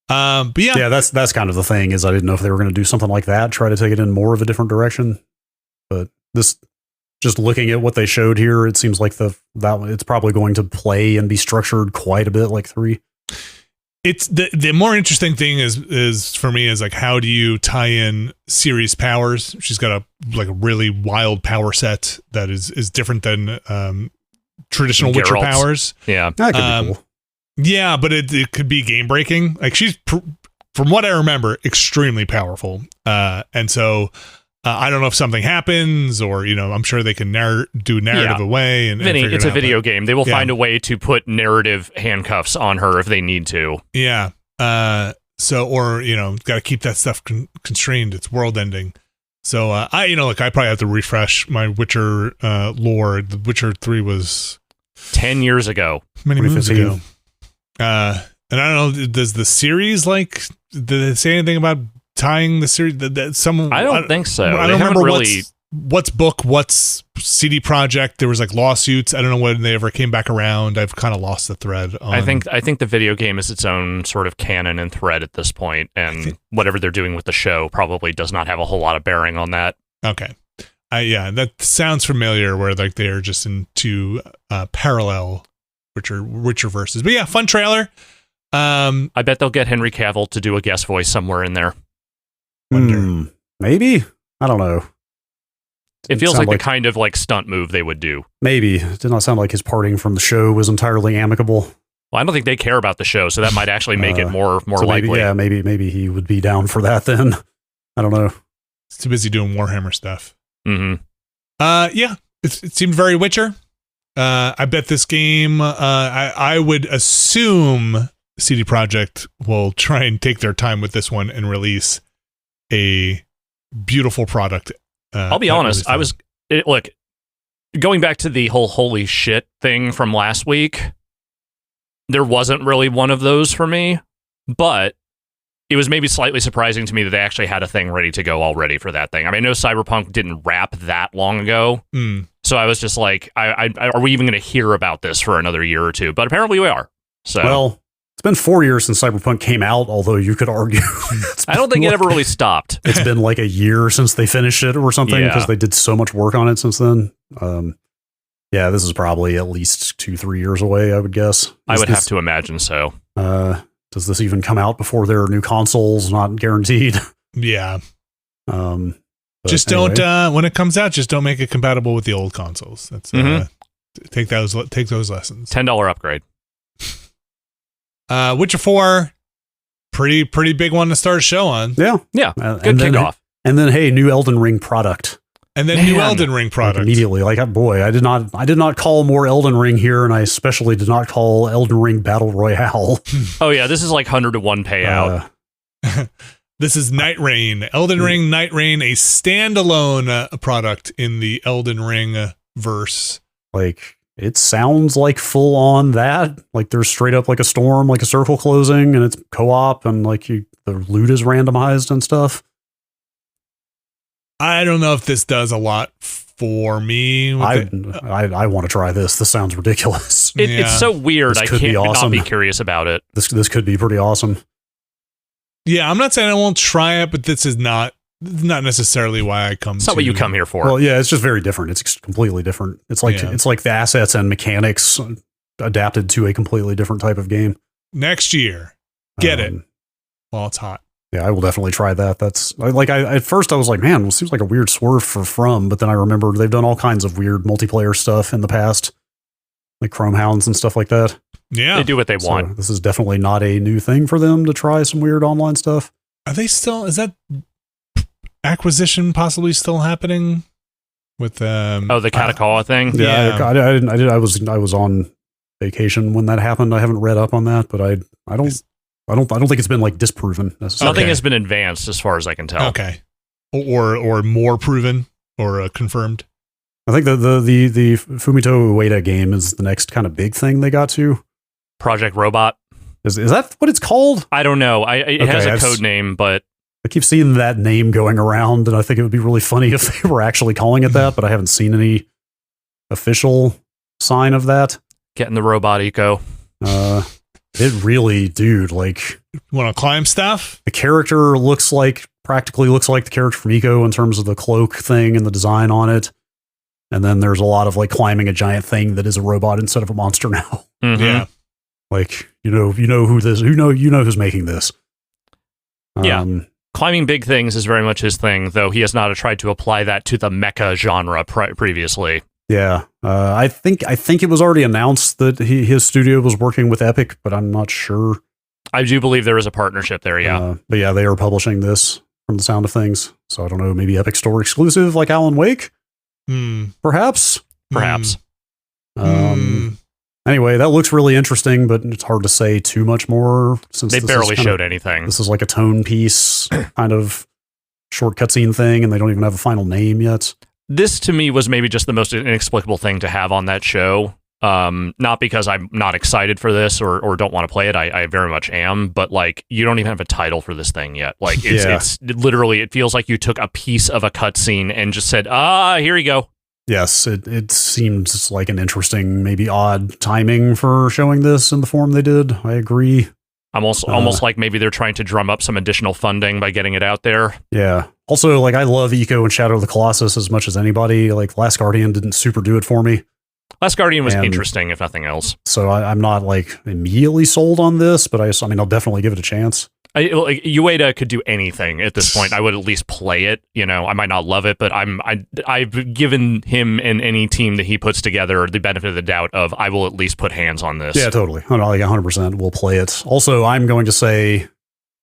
But yeah, that's kind of the thing. Is I didn't know if they were going to do something like that, try to take it in more of a different direction. But this. Just looking at what they showed here, it seems like it's probably going to play and be structured quite a bit like 3. It's the more interesting thing is for me is like, how do you tie in Ciri's powers? She's got a really wild power set that is different than traditional Witcher powers. Yeah, that could be cool. Yeah, but it could be game breaking. Like she's from what I remember, extremely powerful. And so. I don't know if something happens or, I'm sure they can do narrative away. Vinny, it's a video game. They will find a way to put narrative handcuffs on her if they need to. Yeah. Got to keep that stuff constrained. It's world ending. So, I probably have to refresh my Witcher lore. The Witcher 3 was 10 years ago. Many moons ago. And I don't know, does the series did they say anything about tying the series? I don't think so. I don't remember what's book, what's CD Projekt. There was like lawsuits. I don't know when they ever came back around. I've kind of lost the thread. I think the video game is its own sort of canon and thread at this point, and whatever they're doing with the show probably does not have a whole lot of bearing on that. Okay. Yeah, that sounds familiar, where like they're just in two parallel Witcher verses. But yeah, fun trailer. I bet they'll get Henry Cavill to do a guest voice somewhere in there. Wonder. Maybe? I don't know. It feels like the kind of like stunt move they would do. Maybe. It did not sound like his parting from the show was entirely amicable. Well, I don't think they care about the show, so that might actually make it more so likely. Maybe he would be down for that then. I don't know. He's too busy doing Warhammer stuff. Mm-hmm. Yeah, it seemed very Witcher. I bet this game, I would assume CD Projekt will try and take their time with this one and release a beautiful product. I'll be honest, look, going back to the whole holy shit thing from last week, there wasn't really one of those for me, but it was maybe slightly surprising to me that they actually had a thing ready to go already for that thing. I mean, I know Cyberpunk didn't wrap that long ago, so I was just like, are we even going to hear about this for another year or two? But apparently we are. So, well, it's been 4 years since Cyberpunk came out, although you could argue. I don't think it ever really stopped. It's been like a year since they finished it or something, because they did so much work on it since then. Yeah, this is probably at least 2-3 years away, I would guess. I would have to imagine so. Does this even come out before there are new consoles? Not guaranteed. Yeah. Just don't when it comes out, just don't make it compatible with the old consoles. That's take those lessons. $10 upgrade. Witcher 4, pretty big one to start a show on. Yeah. Good kickoff. And then hey, new Elden Ring product. And then new Elden Ring product. Immediately, like, boy, I did not call more Elden Ring here, and I especially did not call Elden Ring Battle Royale. Oh yeah, this is like 100-to-1 payout. This is Nightreign. Elden Ring Nightreign, a standalone product in the Elden Ring verse. Like, it sounds like full on that. Like, there's straight up like a storm, like a circle closing, and it's co-op, and like the loot is randomized and stuff. I don't know if this does a lot for me. I want to try this. This sounds ridiculous. It's so weird. I can't not be curious about it. This could be pretty awesome. Yeah, I'm not saying I won't try it, but this is not necessarily why I come. It's not what you come here for. Well, yeah, it's just very different. It's completely different. It's like the assets and mechanics adapted to a completely different type of game. Next year, get it while it's hot. Yeah, I will definitely try that. That's like at first I was like, man, it seems like a weird swerve for From, but then I remembered they've done all kinds of weird multiplayer stuff in the past, like Chrome Hounds and stuff like that. Yeah, they do what they want. This is definitely not a new thing for them to try some weird online stuff. Are they still? Is that acquisition possibly still happening with the Katakawa thing? Yeah, I was on vacation when that happened. I haven't read up on that, but I don't think it's been like disproven necessarily. Nothing has been advanced as far as I can tell. Okay, or more proven or confirmed. I think the Fumito Ueda game is the next kind of big thing they got to. Project Robot. Is that what it's called? I don't know. It has a code name, but I keep seeing that name going around, and I think it would be really funny if they were actually calling it that. But I haven't seen any official sign of that. Getting the robot eco. It really, dude, like, want to climb stuff? The character practically looks like the character from Eco in terms of the cloak thing and the design on it. And then there's a lot of like climbing a giant thing that is a robot instead of a monster now. Mm-hmm. Yeah. Like, you know who's making this. Yeah. Climbing big things is very much his thing, though he has not tried to apply that to the mecha genre previously. Yeah, I think it was already announced that his studio was working with Epic, but I'm not sure. I do believe there is a partnership there, yeah. But yeah, they are publishing this from the sound of things. So I don't know, maybe Epic Store exclusive like Alan Wake? Perhaps. Anyway, that looks really interesting, but it's hard to say too much more since they barely showed anything. This is like a tone piece kind of short cutscene thing, and they don't even have a final name yet. This, to me, was maybe just the most inexplicable thing to have on that show. Not because I'm not excited for this or don't want to play it. I very much am, but like you don't even have a title for this thing yet. Like it's literally, it feels like you took a piece of a cutscene and just said, here you go. Yes, it seems like an interesting, maybe odd timing for showing this in the form they did. I agree. I'm almost like maybe they're trying to drum up some additional funding by getting it out there. Yeah. Also, like I love Eco and Shadow of the Colossus as much as anybody. Like Last Guardian didn't super do it for me. Last Guardian was interesting, if nothing else. So I'm not like immediately sold on this, but I mean, I'll definitely give it a chance. Ueda could do anything at this point. I would at least play it. You know, I might not love it, but I've given him and any team that he puts together the benefit of the doubt of I will at least put hands on this. Yeah, totally. Like 100% will play it. Also, I'm going to say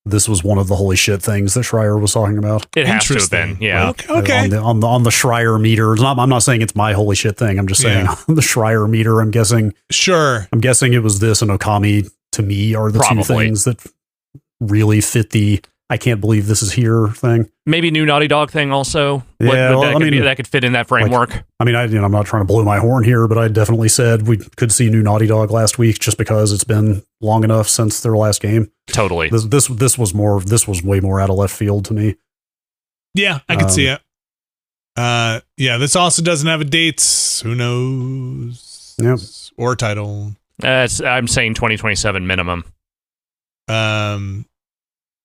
this was one of the holy shit things that Schreier was talking about. It has to have been, yeah. Okay. On the Schreier meter. I'm not saying it's my holy shit thing. I'm just saying on the Schreier meter, I'm guessing. Sure. I'm guessing it was this and Okami, to me, are the two things that really fit the I can't believe this is here thing. Maybe new Naughty Dog thing also. Yeah, that could fit in that framework. Like, I mean, I'm not trying to blow my horn here, but I definitely said we could see new Naughty Dog last week just because it's been long enough since their last game. Totally. This was way more out of left field to me. Yeah, I could see it. Yeah, this also doesn't have a date. Who knows? Yep. Or title. I'm saying 2027 minimum.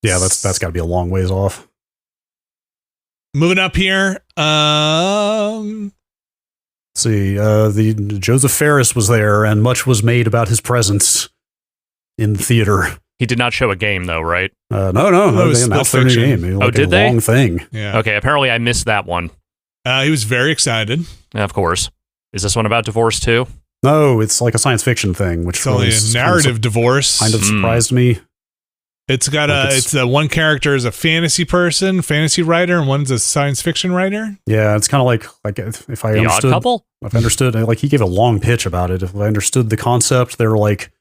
Yeah, that's got to be a long ways off. Moving up here, let's see, the Joseph Ferris was there, and much was made about his presence in the theater. He did not show a game, though, right? No, they announced their new game. Like did they? Long thing. Yeah. Okay, apparently I missed that one. He was very excited. Of course. Is this one about divorce too? No, it's like a science fiction thing, which it's only a narrative divorce. Kind of surprised me. It's got one character is a fantasy writer, and one's a science fiction writer. Yeah, it's kind of like if I understood, Odd Couple? If I understood, like he gave a long pitch about it. If I understood the concept, they're like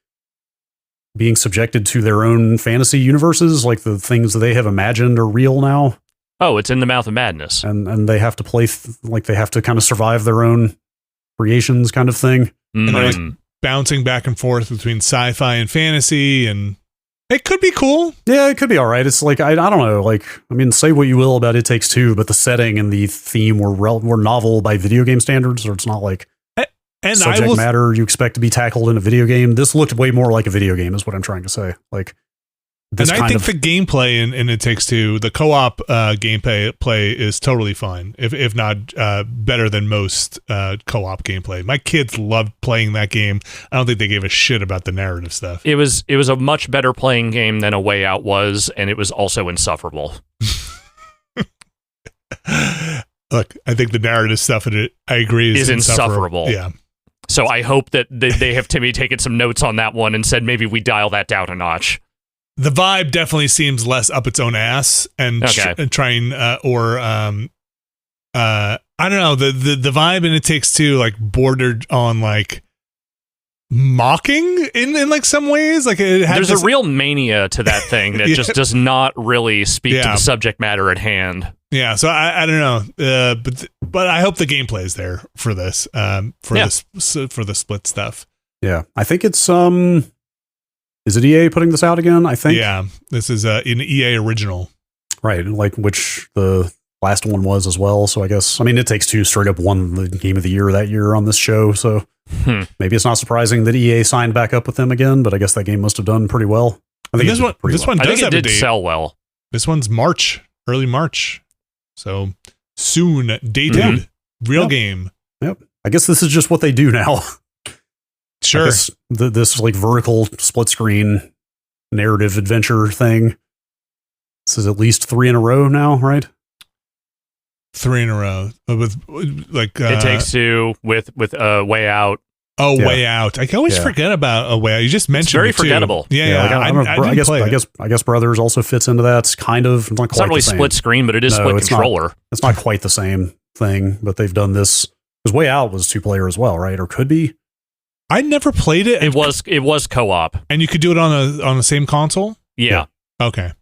being subjected to their own fantasy universes, like the things that they have imagined are real now. Oh, it's in the mouth of madness, and they have to play like they have to kind of survive their own creations, kind of thing. And they're like bouncing back and forth between sci-fi and fantasy, and it could be cool. Yeah, it could be all right. It's like, I don't know. Like, I mean, say what you will about It Takes Two, but the setting and the theme were novel by video game standards, or it's not like subject matter you expect to be tackled in a video game. This looked way more like a video game, is what I'm trying to say. Like, and I think the gameplay in It Takes Two, the co-op gameplay is totally fine, if not better than most co-op gameplay. My kids loved playing that game. I don't think they gave a shit about the narrative stuff. It was a much better playing game than A Way Out was, and it was also insufferable. Look, I think the narrative stuff in it, I agree, is insufferable. Yeah. So I hope that they have Timmy taken some notes on that one and said maybe we dial that down a notch. The vibe definitely seems less up its own ass and trying I don't know, the vibe in It Takes Two like bordered on like mocking in like some ways. Like it had there's a real mania to that thing that just does not really speak to the subject matter at hand. Yeah, so I don't know, but I hope the gameplay is there for this for the split stuff. Yeah, I think it's is it EA putting this out again? I think. Yeah, this is an EA original. Right, like which the last one was as well. So I guess, I mean, It Takes Two straight up won the Game of the Year that year on this show. So maybe it's not surprising that EA signed back up with them again, but I guess that game must have done pretty well. I think this one does have a date. Sell well. This one's early March. So soon dated real game. Yep. I guess this is just what they do now. Sure. This like vertical split screen narrative adventure thing. This is at least 3 in a row now, right? 3 in a row with like It Takes Two with Way Out. Oh, yeah. Way Out. I always forget about A Way Out. You just mentioned it's very forgettable. I guess Brothers also fits into that. It's kind of it's not really split screen, but it is split controller. It's not quite the same thing, but they've done this because Way Out was 2-player as well, right? Or could be. I never played it. It was co-op, and you could do it on the same console. Yeah. Okay.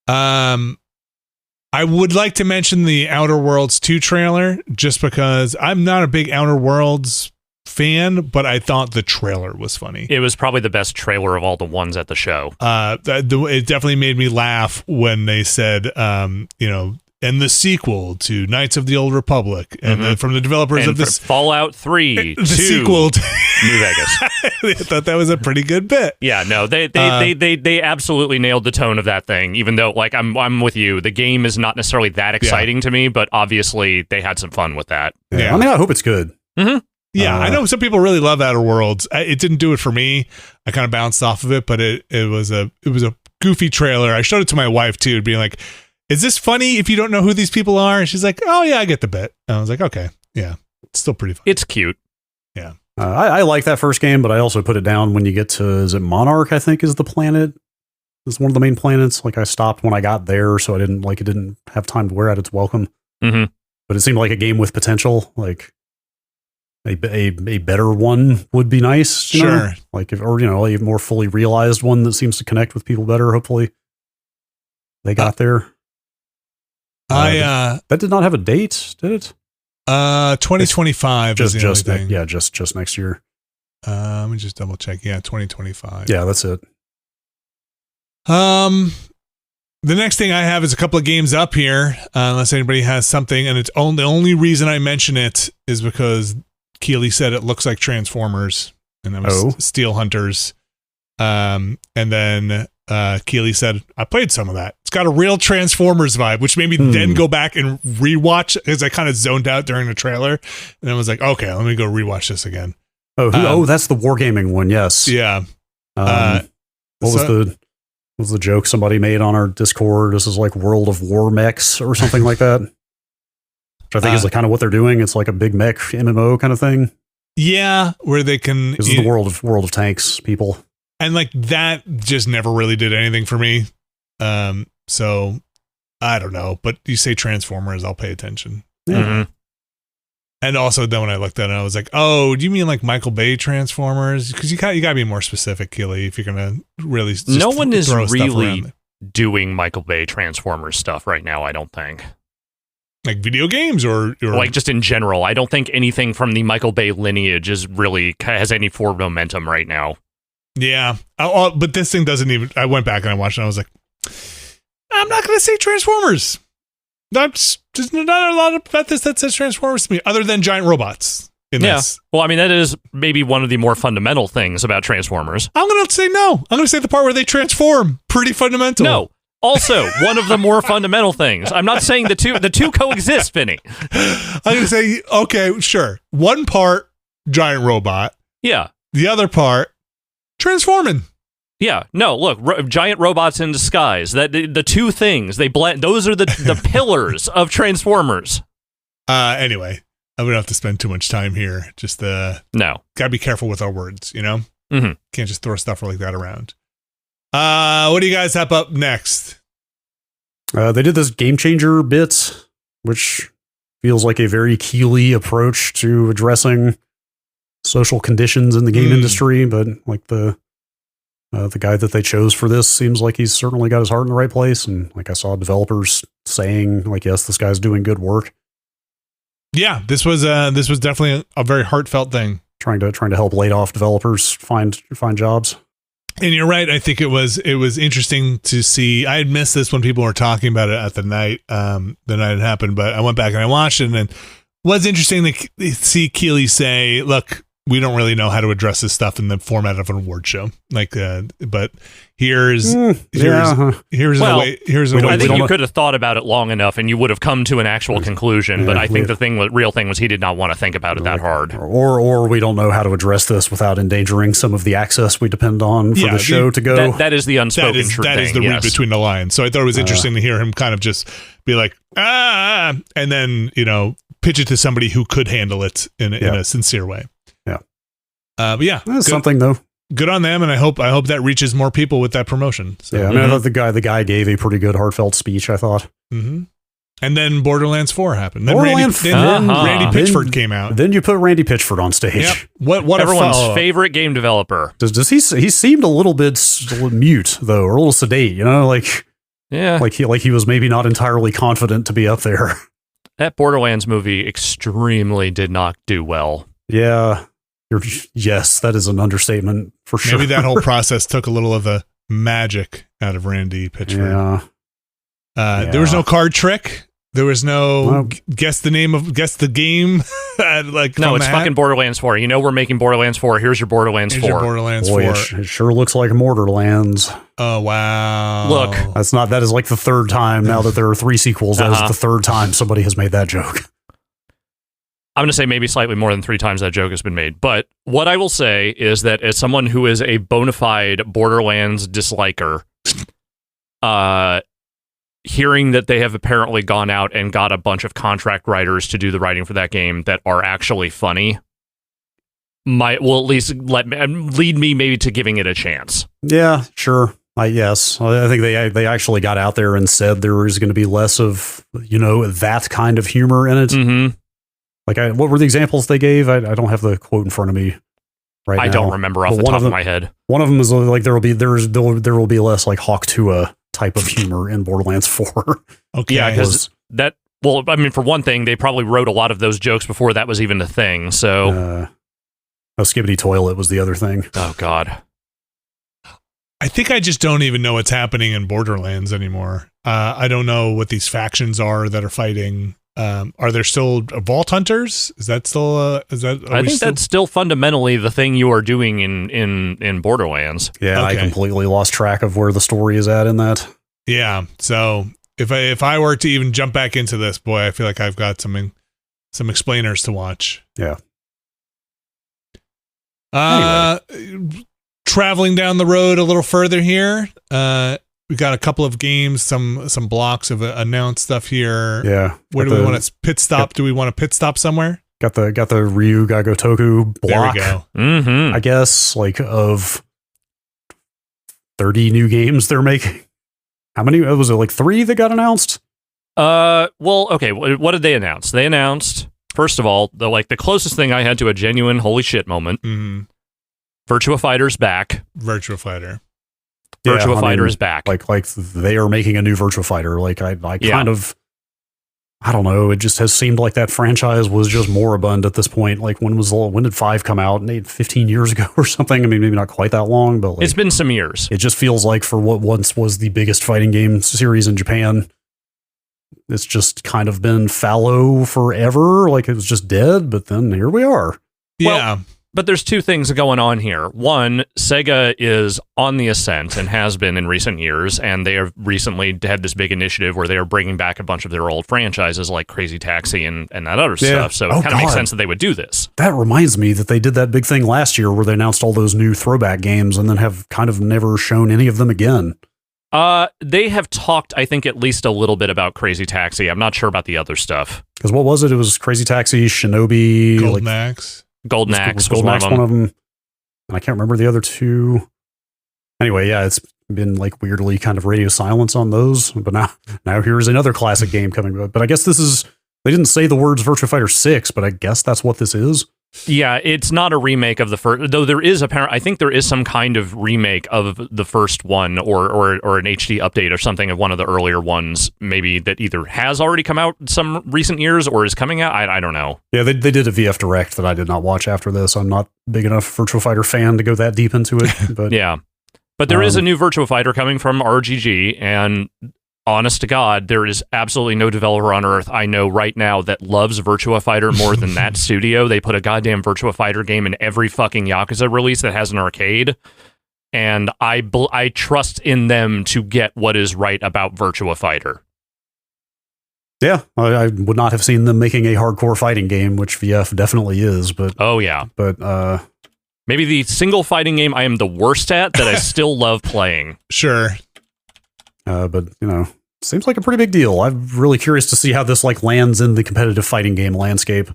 I would like to mention the Outer Worlds 2 trailer, just because I'm not a big Outer Worlds fan, but I thought the trailer was funny. It was probably the best trailer of all the ones at the show. It definitely made me laugh when they said, and the sequel to Knights of the Old Republic, and from the developers and of this Fallout 3, the sequel to New Vegas. I thought that was a pretty good bit. Yeah, no, they absolutely nailed the tone of that thing. Even though, like, I'm with you, the game is not necessarily that exciting to me, but obviously they had some fun with that. Yeah, I mean, I hope it's good. Yeah, I know some people really love Outer Worlds. It didn't do it for me. I kind of bounced off of it, but it was a goofy trailer. I showed it to my wife too, being like, "Is this funny if you don't know who these people are?" And she's like, "Oh yeah, I get the bit." And I was like, "Okay, yeah, it's still pretty fun." It's cute. Yeah, I like that first game, but I also put it down when you get to, is it Monarch? I think is the planet. It's one of the main planets. Like I stopped when I got there, so it didn't have time to wear out its welcome. But it seemed like a game with potential. Like a better one would be nice. You know? Like a more fully realized one that seems to connect with people better. Hopefully, they got there. That did not have a date, did it? 2025 is the only thing. Yeah, just next year. Let me just double check. Yeah, 2025. Yeah, that's it. The next thing I have is a couple of games up here, unless anybody has something, and the only reason I mention it is because Keeley said it looks like Transformers, and that was Steel Hunters. And then Keeley said, I played some of that. It's got a real Transformers vibe, which made me then go back and rewatch, because I kind of zoned out during the trailer, and I was like, okay, let me go rewatch this again. That's the Wargaming one, yes. Yeah. What was the joke somebody made on our Discord? This is like World of War mechs or something like that. Which I think is like kind of what they're doing. It's like a big mech MMO kind of thing. Yeah, where they can... This is the world of tanks, people. And like that just never really did anything for me. So I don't know, but you say Transformers, I'll pay attention. Yeah. And also then when I looked at it, I was like, oh, do you mean like Michael Bay Transformers? Because you got to be more specific, Keely, if you're going to really just no one is really doing Michael Bay Transformers stuff right now, I don't think. Like video games or like just in general. I don't think anything from the Michael Bay lineage is really has any forward momentum right now. Yeah. But this thing doesn't even... I went back and I watched it and I was like, I'm not going to say Transformers. There's not a lot about this that says Transformers to me, other than giant robots in this. Well, I mean, that is maybe one of the more fundamental things about Transformers. I'm going to say no. I'm going to say the part where they transform. Pretty fundamental. No. Also, one of the more fundamental things. I'm not saying the two coexist, Vinny. I'm going to say, okay, sure. One part, giant robot. Yeah. The other part, transforming. Yeah, no, look, giant robots in disguise. That the two things, they blend. Those are the pillars of Transformers. Anyway, I don't have to spend too much time here. Just no, gotta be careful with our words. You know, can't just throw stuff like that around. What do you guys have up next? They did this game changer bit, which feels like a very Keeley approach to addressing social conditions in the game industry, but like the guy that they chose for this seems like he's certainly got his heart in the right place. And like I saw developers saying like, yes, this guy's doing good work. Yeah, this was definitely a very heartfelt thing. Trying to help laid off developers find jobs. And you're right. I think it was interesting to see. I had missed this when people were talking about it at the night it happened, but I went back and I watched it, and it was interesting to see Keeley say, look, we don't really know how to address this stuff in the format of an award show. Like, but here's a way. I think you could have thought about it long enough, and you would have come to an actual conclusion. But I think the real thing was he did not want to think about it that hard. Or we don't know how to address this without endangering some of the access we depend on for the show to go. That is the unspoken truth. That is the read between the lines. So I thought it was interesting to hear him kind of just be like, and then pitch it to somebody who could handle it in a sincere way. But yeah, that's something though. Good on them, and I hope that reaches more people with that promotion. So. Yeah, I mean, I thought the guy gave a pretty good heartfelt speech. I thought. Mm-hmm. And then Borderlands 4 happened. Then Randy Pitchford came out. Then you put Randy Pitchford on stage. Yep. What everyone's favorite game developer. Does he seemed a little bit mute though, or a little sedate? Like he was maybe not entirely confident to be up there. That Borderlands movie extremely did not do well. Yeah. Yes, that is an understatement for sure. Maybe that whole process took a little of the magic out of Randy Pitchford. Yeah. There was no card trick. There was no guess the game. No, it's fucking Borderlands 4. You know we're making Borderlands 4. Here's your Borderlands 4. Your Borderlands Boy, 4. it sure looks like Borderlands. Oh wow! Look, that is like the third time now that there are 3 sequels. That is the third time somebody has made that joke. I'm going to say maybe slightly more than 3 times that joke has been made. But what I will say is that as someone who is a bona fide Borderlands disliker, hearing that they have apparently gone out and got a bunch of contract writers to do the writing for that game that are actually funny will at least lead me maybe to giving it a chance. Yeah, sure. Yes. I think they actually got out there and said there was going to be less of, that kind of humor in it. Mm-hmm. Like, what were the examples they gave? I don't have the quote in front of me right now. I don't remember off the top of my head. One of them is like there will be less like Hawk Tuah type of humor in Borderlands 4. Okay. Yeah, because for one thing, they probably wrote a lot of those jokes before that was even a thing. So, Skibbity Toilet was the other thing. Oh God. I think I just don't even know what's happening in Borderlands anymore. I don't know what these factions are that are fighting. Are there still Vault Hunters? Is that still? I think that's still fundamentally the thing you are doing in Borderlands. Yeah, okay. I completely lost track of where the story is at in that. Yeah, so if I were to even jump back into this, boy, I feel like I've got some explainers to watch. Yeah. Anyway. Traveling down the road a little further here. We got a couple of games, some blocks of announced stuff here. Yeah. Where do we want to pit stop? Do we want to pit stop somewhere? Got the Ryu ga Gotoku block. There we go. Mm-hmm. I guess of 30 new games they're making. How many? Was it like 3 that got announced? Well, okay. What did they announce? They announced, first of all, the closest thing I had to a genuine holy shit moment. Mm-hmm. Virtua Fighter's back. Virtua Fighter. Virtua Fighter is back. Like they are making a new Virtua Fighter. Like I I don't know. It just has seemed like that franchise was just moribund at this point. Like when did 5 come out? 15 years ago or something. I mean, maybe not quite that long, but it's been some years. It just feels like for what once was the biggest fighting game series in Japan, it's just kind of been fallow forever. Like it was just dead, but then here we are. Yeah. Well, but there's 2 things going on here. One, Sega is on the ascent and has been in recent years, and they have recently had this big initiative where they are bringing back a bunch of their old franchises like Crazy Taxi and that other stuff. So it kind of makes sense that they would do this. That reminds me that they did that big thing last year where they announced all those new throwback games and then have kind of never shown any of them again. They have talked, I think, at least a little bit about Crazy Taxi. I'm not sure about the other stuff. Because what was it? It was Crazy Taxi, Shinobi, Golden Axe. Golden Axe was one of them. And I can't remember the other 2. Anyway, yeah, it's been like weirdly kind of radio silence on those. But now here's another classic game coming. But I guess they didn't say the words Virtua Fighter 6, but I guess that's what this is. Yeah, it's not a remake of the first, though there is I think there is some kind of remake of the first one or an HD update or something of one of the earlier ones, maybe that either has already come out some recent years or is coming out. I don't know. Yeah, they did a VF Direct that I did not watch after this. I'm not big enough Virtua Fighter fan to go that deep into it. But yeah. But there is a new Virtua Fighter coming from RGG, and honest to God, there is absolutely no developer on earth I know right now that loves Virtua Fighter more than that studio. They put a goddamn Virtua Fighter game in every fucking Yakuza release that has an arcade, and I trust in them to get what is right about Virtua Fighter. Yeah, I would not have seen them making a hardcore fighting game, which VF definitely is. But oh yeah, but maybe the single fighting game I am the worst at that I still love playing. Sure. But seems like a pretty big deal. I'm really curious to see how this lands in the competitive fighting game landscape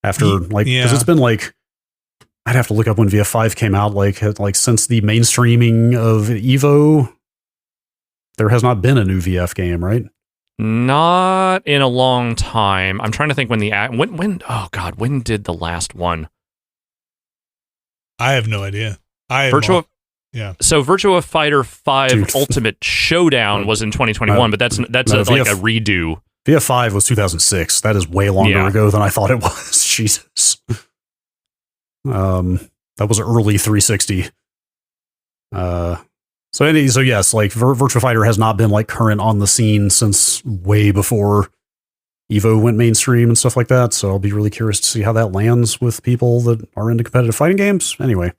after because it's been I'd have to look up when VF5 came out. Like since the mainstreaming of Evo, there has not been a new VF game, right? Not in a long time. I'm trying to think when when did the last one? I have no idea. Yeah. So Virtua Fighter 5 Ultimate Showdown was in 2021, but that's a redo. VF5 was 2006. That is way longer ago than I thought it was. Jesus. That was early 360. So yes, like Virtua Fighter has not been like current on the scene since way before Evo went mainstream and stuff like that. So I'll be really curious to see how that lands with people that are into competitive fighting games. Anyway.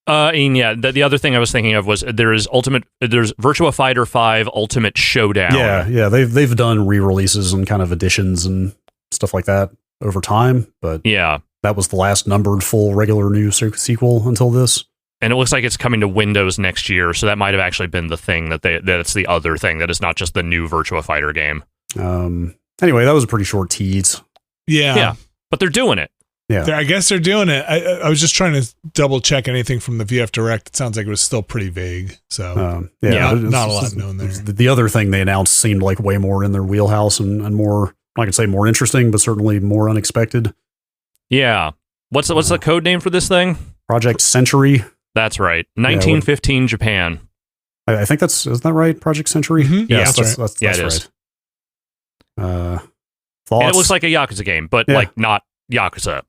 And yeah, the other thing I was thinking of was there's Virtua Fighter 5 Ultimate Showdown. Yeah, they've done re-releases and kind of additions and stuff like that over time, but yeah, that was the last numbered full regular new sequel until this. And it looks like it's coming to Windows next year, so that might have actually been the thing that's the other thing that is not just the new Virtua Fighter game. Anyway, that was a pretty short tease. Yeah, but they're doing it. Yeah, I guess they're doing it. I was just trying to double check anything from the VF Direct. It sounds like it was still pretty vague. So not a lot known there. The other thing they announced seemed like way more in their wheelhouse and more, I can say more interesting, but certainly more unexpected. Yeah. What's the code name for this thing? Project Century. That's right. 1915 Japan. I think isn't that right? Project Century? Mm-hmm. Yes, that's right. That's it is. Right. And it looks like a Yakuza game, but like not Yakuza.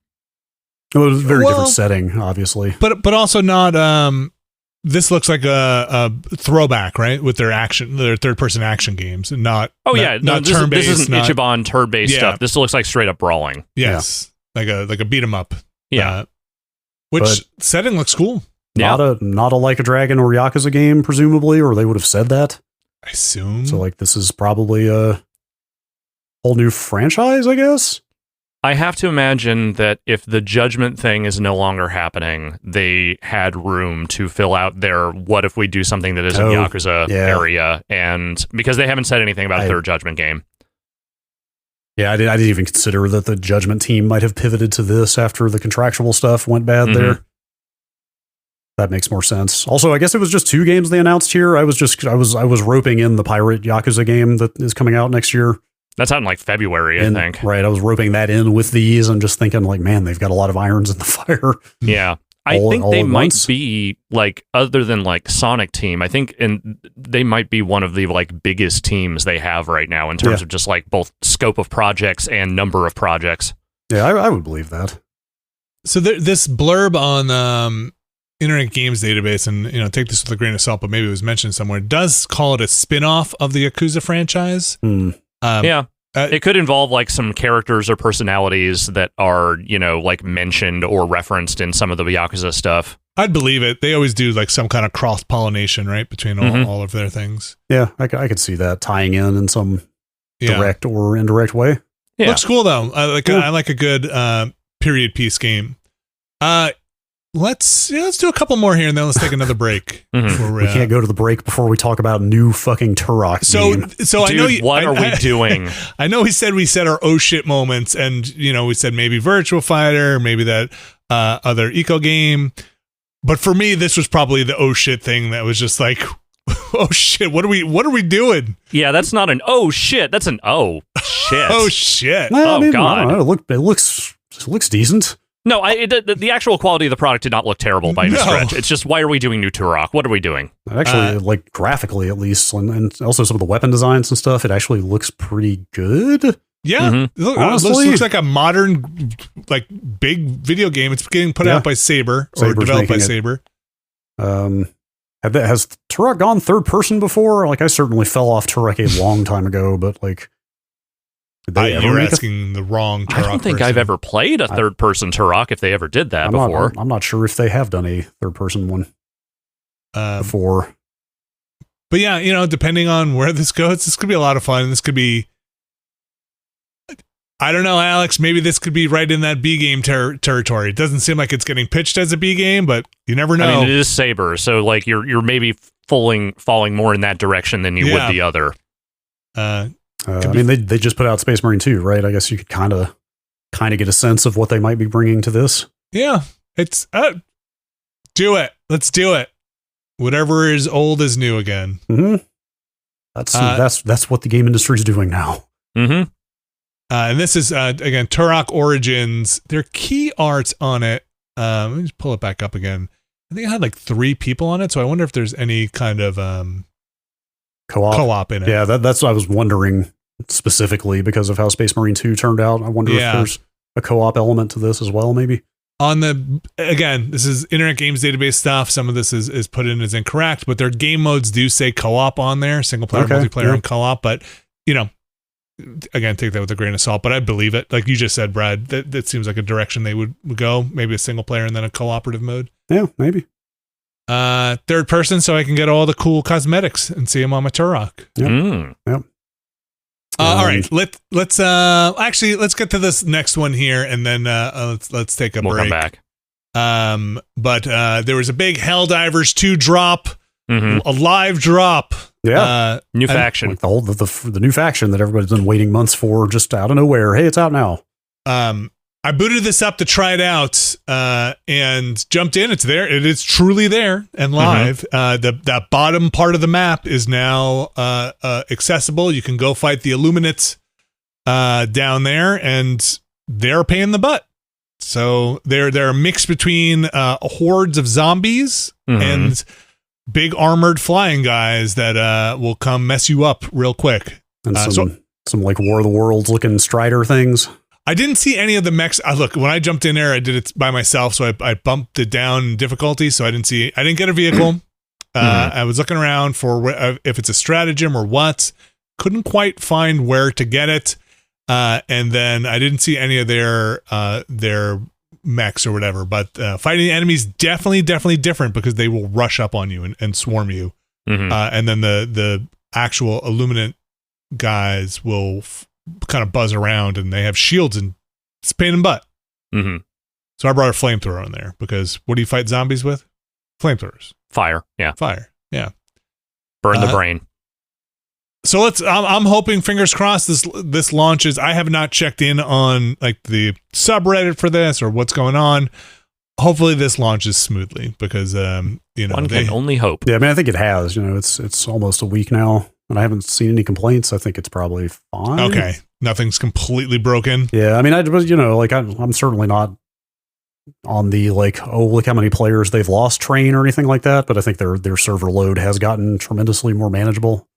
It was a very different setting, obviously. But also not this looks like a throwback, right? With their third-person action games, and not not turn-based. This isn't Ichiban turn-based stuff. This looks like straight up brawling. Yes, like a beat 'em up. Yeah, which setting looks cool. Not a Like a Dragon or Yakuza game, presumably, or they would have said that. I assume. So like this is probably a whole new franchise, I guess. I have to imagine that if the Judgment thing is no longer happening, they had room to fill out their what if we do something that isn't Yakuza area, and because they haven't said anything about their Judgment game. Yeah, I didn't even consider that the Judgment team might have pivoted to this after the contractual stuff went bad there. That makes more sense. Also, I guess it was just 2 games they announced here. I was roping in the Pirate Yakuza game that is coming out next year. That's out in like February, I think. Right, I was roping that in with these and just thinking like, man, they've got a lot of irons in the fire. Yeah. I think they might be like, other than like Sonic Team, I think they might be one of the like biggest teams they have right now in terms of just like both scope of projects and number of projects. Yeah, I would believe that. So this blurb on Internet Games Database, and take this with a grain of salt, but maybe it was mentioned somewhere, does call it a spin-off of the Yakuza franchise. It could involve like some characters or personalities that are, like mentioned or referenced in some of the Yakuza stuff. I'd believe it. They always do like some kind of cross-pollination, right, between all of their things. Yeah, I could see that tying in some direct or indirect way. Yeah. Looks cool though. I like a good period piece game. Let's do a couple more here, and then let's take another break. We can't go to the break before we talk about new fucking Turok game. So Dude, I know what are we doing? I know we said our oh shit moments, and we said maybe Virtua Fighter, maybe that other eco game, but for me this was probably the oh shit thing that was just like, oh shit, what are we doing? Yeah, that's not an oh shit, that's an oh shit. Oh shit. Well, God. I don't know, it looks decent. No, the actual quality of the product did not look terrible by any stretch. It's just, why are we doing new Turok? What are we doing? Actually, like graphically at least, and also some of the weapon designs and stuff, it actually looks pretty good. Yeah, looks like a modern, like big video game. It's getting put out by Saber or developed by Saber. Has Turok gone third person before? Like, I certainly fell off Turok a long time ago, but like, you're asking the wrong Turok. I don't think I've ever played a third person Turok if they ever did that before. I'm not sure if they have done a third person one before. But yeah, depending on where this goes, this could be a lot of fun. This could be, I don't know, Alex, maybe this could be right in that B game territory. It doesn't seem like it's getting pitched as a B game, but you never know. I mean, it is Saber, so like you're maybe falling more in that direction than you would the other. I mean, they just put out Space Marine 2, right? I guess you could kind of get a sense of what they might be bringing to this. Yeah, it's do it. Let's do it. Whatever is old is new again. Mm-hmm. That's what the game industry is doing now. Mm-hmm. And this is again Turok Origins. Their key arts on it. Let me just pull it back up again. I think it had like 3 people on it, so I wonder if there's any kind of co-op in it. Yeah, that's what I was wondering specifically because of how Space Marine 2 turned out. I wonder if there's a co-op element to this as well, maybe. on the, again, this is Internet Games Database stuff. Some of this is put in as incorrect, but their game modes do say co-op on there, single player, multiplayer, and co-op. But, you know, again, take that with a grain of salt, but I believe it. Like you just said, Brad, that seems like a direction they would go. Maybe a single player and then a cooperative mode. Yeah, maybe. Third person, so I can get all the cool cosmetics and see them on my Turok. Yep. Yep. All right, let's actually let's get to this next one here, and then let's take a break. We'll come back. But there was a big Helldivers 2 drop, a live drop. Yeah, new faction, like the new faction that everybody's been waiting months for, just out of nowhere. Hey, it's out now. I booted this up to try it out, and jumped in. It's there. It is truly there and live. That bottom part of the map is now accessible. You can go fight the Illuminates down there, and they're a pain in the butt. So they're a mix between hordes of zombies and big armored flying guys that will come mess you up real quick. And some like War of the Worlds looking Strider things. I didn't see any of the mechs. Look, when I jumped in there, I did it by myself, so I bumped it down in difficulty, so I didn't get a vehicle. I was looking around for if it's a stratagem or what. Couldn't quite find where to get it. And then I didn't see any of their mechs or whatever. But fighting enemies definitely different, because they will rush up on you and swarm you. And then the actual Illuminate guys will kind of buzz around, and they have shields, and it's a pain in the butt. So I brought a flamethrower in there, because what do you fight zombies with? Flamethrowers. Fire. Yeah. Burn the brain. So I'm hoping, fingers crossed, this launches. I have not checked in on like the subreddit for this or what's going on. Hopefully this launches smoothly, because one can only hope. Yeah, I mean, I think it has. It's almost a week now, and I haven't seen any complaints. I think it's probably fine. Okay, nothing's completely broken. Yeah, I mean, I'm certainly not on the look how many players they've lost train or anything like that, but I think their server load has gotten tremendously more manageable.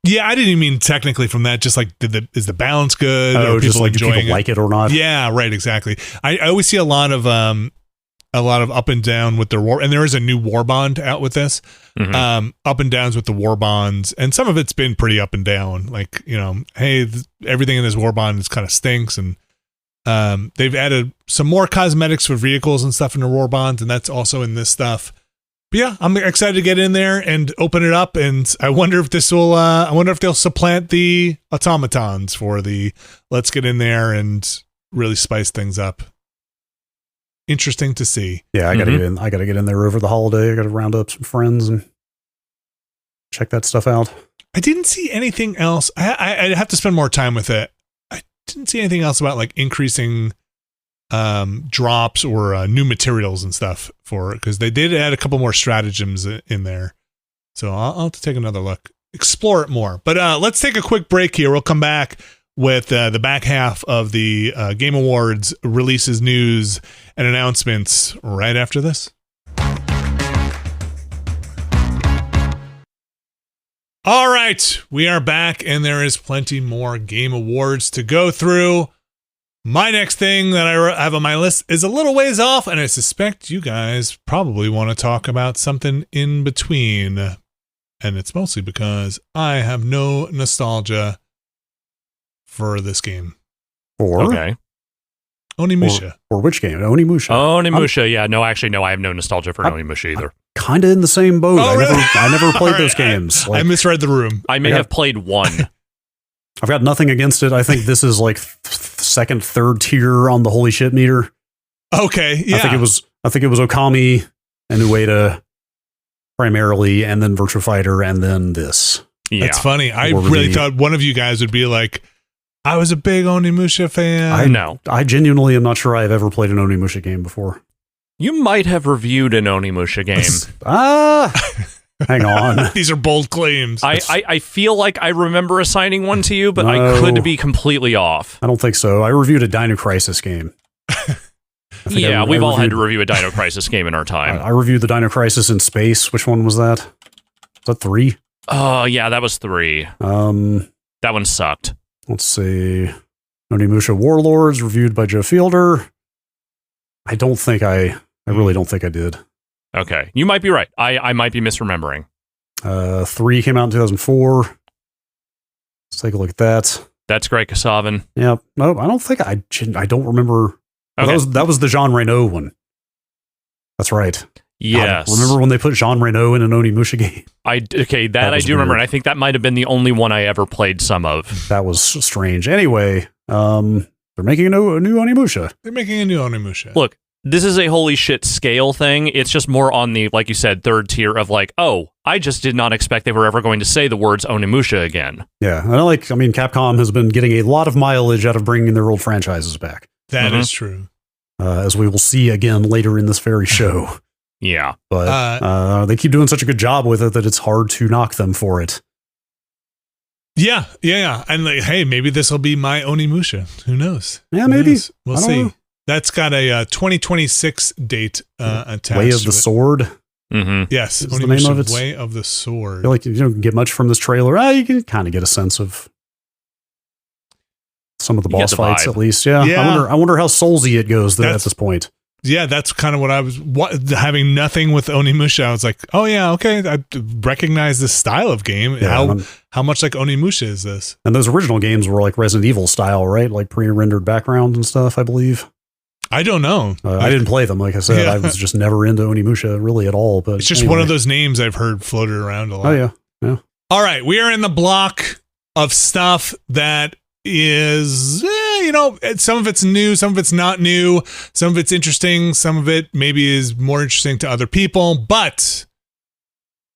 Yeah, I didn't even mean technically from that. Just like, is the balance good? Oh, or just like, enjoying do people like it or not? Yeah, right, exactly. I always see a lot of up and down with their war, and there is a new war bond out with this. Up and downs with the war bonds, and some of it's been pretty up and down. Like, hey, everything in this war bond is kind of stinks, and they've added some more cosmetics for vehicles and stuff in the war bonds, and that's also in this stuff. But yeah, I'm excited to get in there and open it up, and I wonder if this will. I wonder if they'll supplant the automatons for the. Let's get in there and really spice things up. Interesting to see. Yeah, I gotta get in. I gotta get in there over the holiday. I gotta round up some friends and check that stuff out. I didn't see anything else. I'd have to spend more time with it. I didn't see anything else about like increasing drops or new materials and stuff for it, because they did add a couple more stratagems in there. So I'll have to take another look, explore it more. But let's take a quick break here. We'll come back with the back half of the Game Awards releases, news, and announcements right after this. All right, we are back, and there is plenty more Game Awards to go through. My next thing that I have on my list is a little ways off, and I suspect you guys probably want to talk about something in between. And it's mostly because I have no nostalgia for this game. Okay. Onimusha. Or which game? Onimusha. Onimusha, yeah. No, actually, no, I have no nostalgia for Onimusha either. Kind of in the same boat. Oh, really? I never played those games. I misread the room. I may have played one. I've got nothing against it. I think this is like second, third tier on the holy shit meter. Okay, yeah. I think it was Okami and Ueda primarily, and then Virtua Fighter, and then this. Yeah. That's funny. I really thought one of you guys would be like, I was a big Onimusha fan. I genuinely am not sure I've ever played an Onimusha game before. You might have reviewed an Onimusha game. Hang on. These are bold claims. I feel like I remember assigning one to you, but No. I could be completely off. I don't think so. I reviewed a Dino Crisis game. Yeah, we've all had to review a Dino Crisis game in our time. I reviewed the Dino Crisis in space. Which one was that? Was that 3? Oh, yeah, that was 3. That one sucked. Let's see. Onimusha Warlords, reviewed by Joe Fielder. I really don't think I did. Okay. You might be right. I might be misremembering. 3 came out in 2004. Let's take a look at that. That's great, Kasavan. Yeah. No, I don't think I don't remember. Okay. That was the Jean Reno one. That's right. Yes. Remember when they put Jean Reno in an Onimusha game? I do remember, and I think that might have been the only one I ever played some of. That was strange. Anyway, they're making a new Onimusha. They're making a new Onimusha. Look, this is a holy shit scale thing. It's just more on the, like you said, third tier of like, oh, I just did not expect they were ever going to say the words Onimusha again. Yeah. Capcom has been getting a lot of mileage out of bringing their old franchises back. That is true. As we will see again later in this very show. Yeah. But they keep doing such a good job with it that it's hard to knock them for it. Yeah. And like, hey, maybe this will be my Onimusha. Who knows? Yeah, maybe. Knows? We'll see. Know. That's got a 2026 date attached. Way of the Sword. Mm-hmm. Yes, the name of it. Way of the Sword. I feel like you don't get much from this trailer. You can kind of get a sense of some of the boss fights, at least. Yeah. I wonder how soulsy it goes at this point. Yeah, that's kind of what I was having nothing with Onimusha. I was like, oh yeah, okay, I recognize this style of game. Yeah, how much like Onimusha is this? And those original games were like Resident Evil style, right? Like pre-rendered backgrounds and stuff, I believe. I don't know. I didn't play them, like I said. I was just never into Onimusha really at all. But it's just one of those names I've heard floated around a lot. Oh yeah. All right, we are in the block of stuff that is, some of it's new, some of it's not new, some of it's interesting, some of it maybe is more interesting to other people, but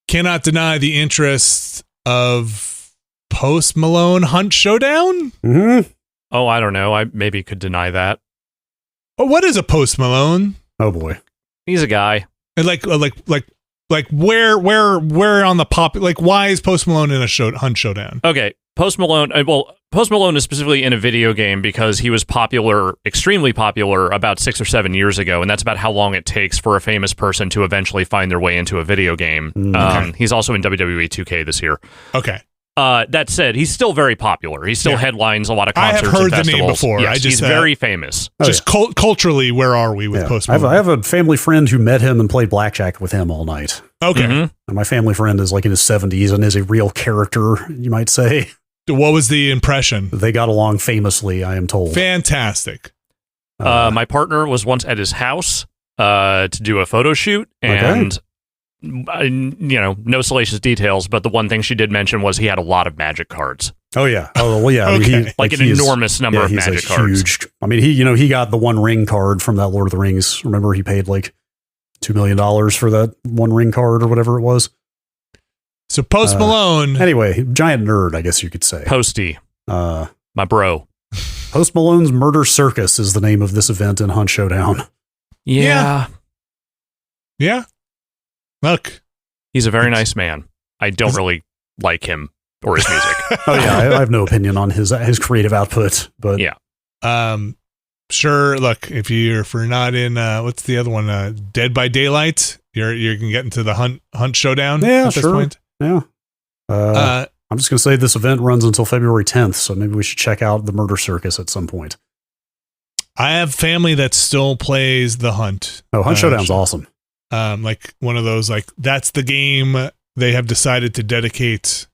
cannot deny the interest of Post Malone Hunt Showdown. Mm-hmm. Oh, I don't know. I maybe could deny that. Oh, what is a Post Malone? Oh boy, he's a guy. And like where on the pop? Like, why is Post Malone in a Hunt Showdown? Okay, Post Malone. Post Malone is specifically in a video game because he was popular, extremely popular, about 6 or 7 years ago, and that's about how long it takes for a famous person to eventually find their way into a video game. Okay. He's also in WWE 2K this year. Okay. That said, he's still very popular. He still headlines a lot of concerts. I have heard and the name before. Yes, he's very famous. Culturally, where are we with Post Malone? I have a family friend who met him and played blackjack with him all night. Okay. Mm-hmm. And my family friend is like in his 70s and is a real character, you might say. What was the impression? They got along famously, I am told. Fantastic. My partner was once at his house to do a photo shoot, and no salacious details, but the one thing she did mention was he had a lot of magic cards. Oh yeah. Oh well, yeah. Okay. I mean, an enormous number of magic cards. Huge. I mean, he got the One Ring card from that Lord of the Rings. Remember, he paid like $2 million for that One Ring card or whatever it was. So Post Malone. Anyway, giant nerd, I guess you could say. Posty. My bro. Post Malone's Murder Circus is the name of this event in Hunt Showdown. Yeah. Look. He's a very nice man. I don't really like him or his music. Oh yeah, I have no opinion on his creative output, but yeah. Sure. Look, if you're not in what's the other one? Dead by Daylight. You can get into the Hunt Showdown. Yeah, at this point. Yeah. I'm just gonna say this event runs until February 10th, so maybe we should check out the Murder Circus at some point. I have family that still plays the Hunt. Oh, Hunt Showdown's awesome. Like one of those, like that's the game they have decided to dedicate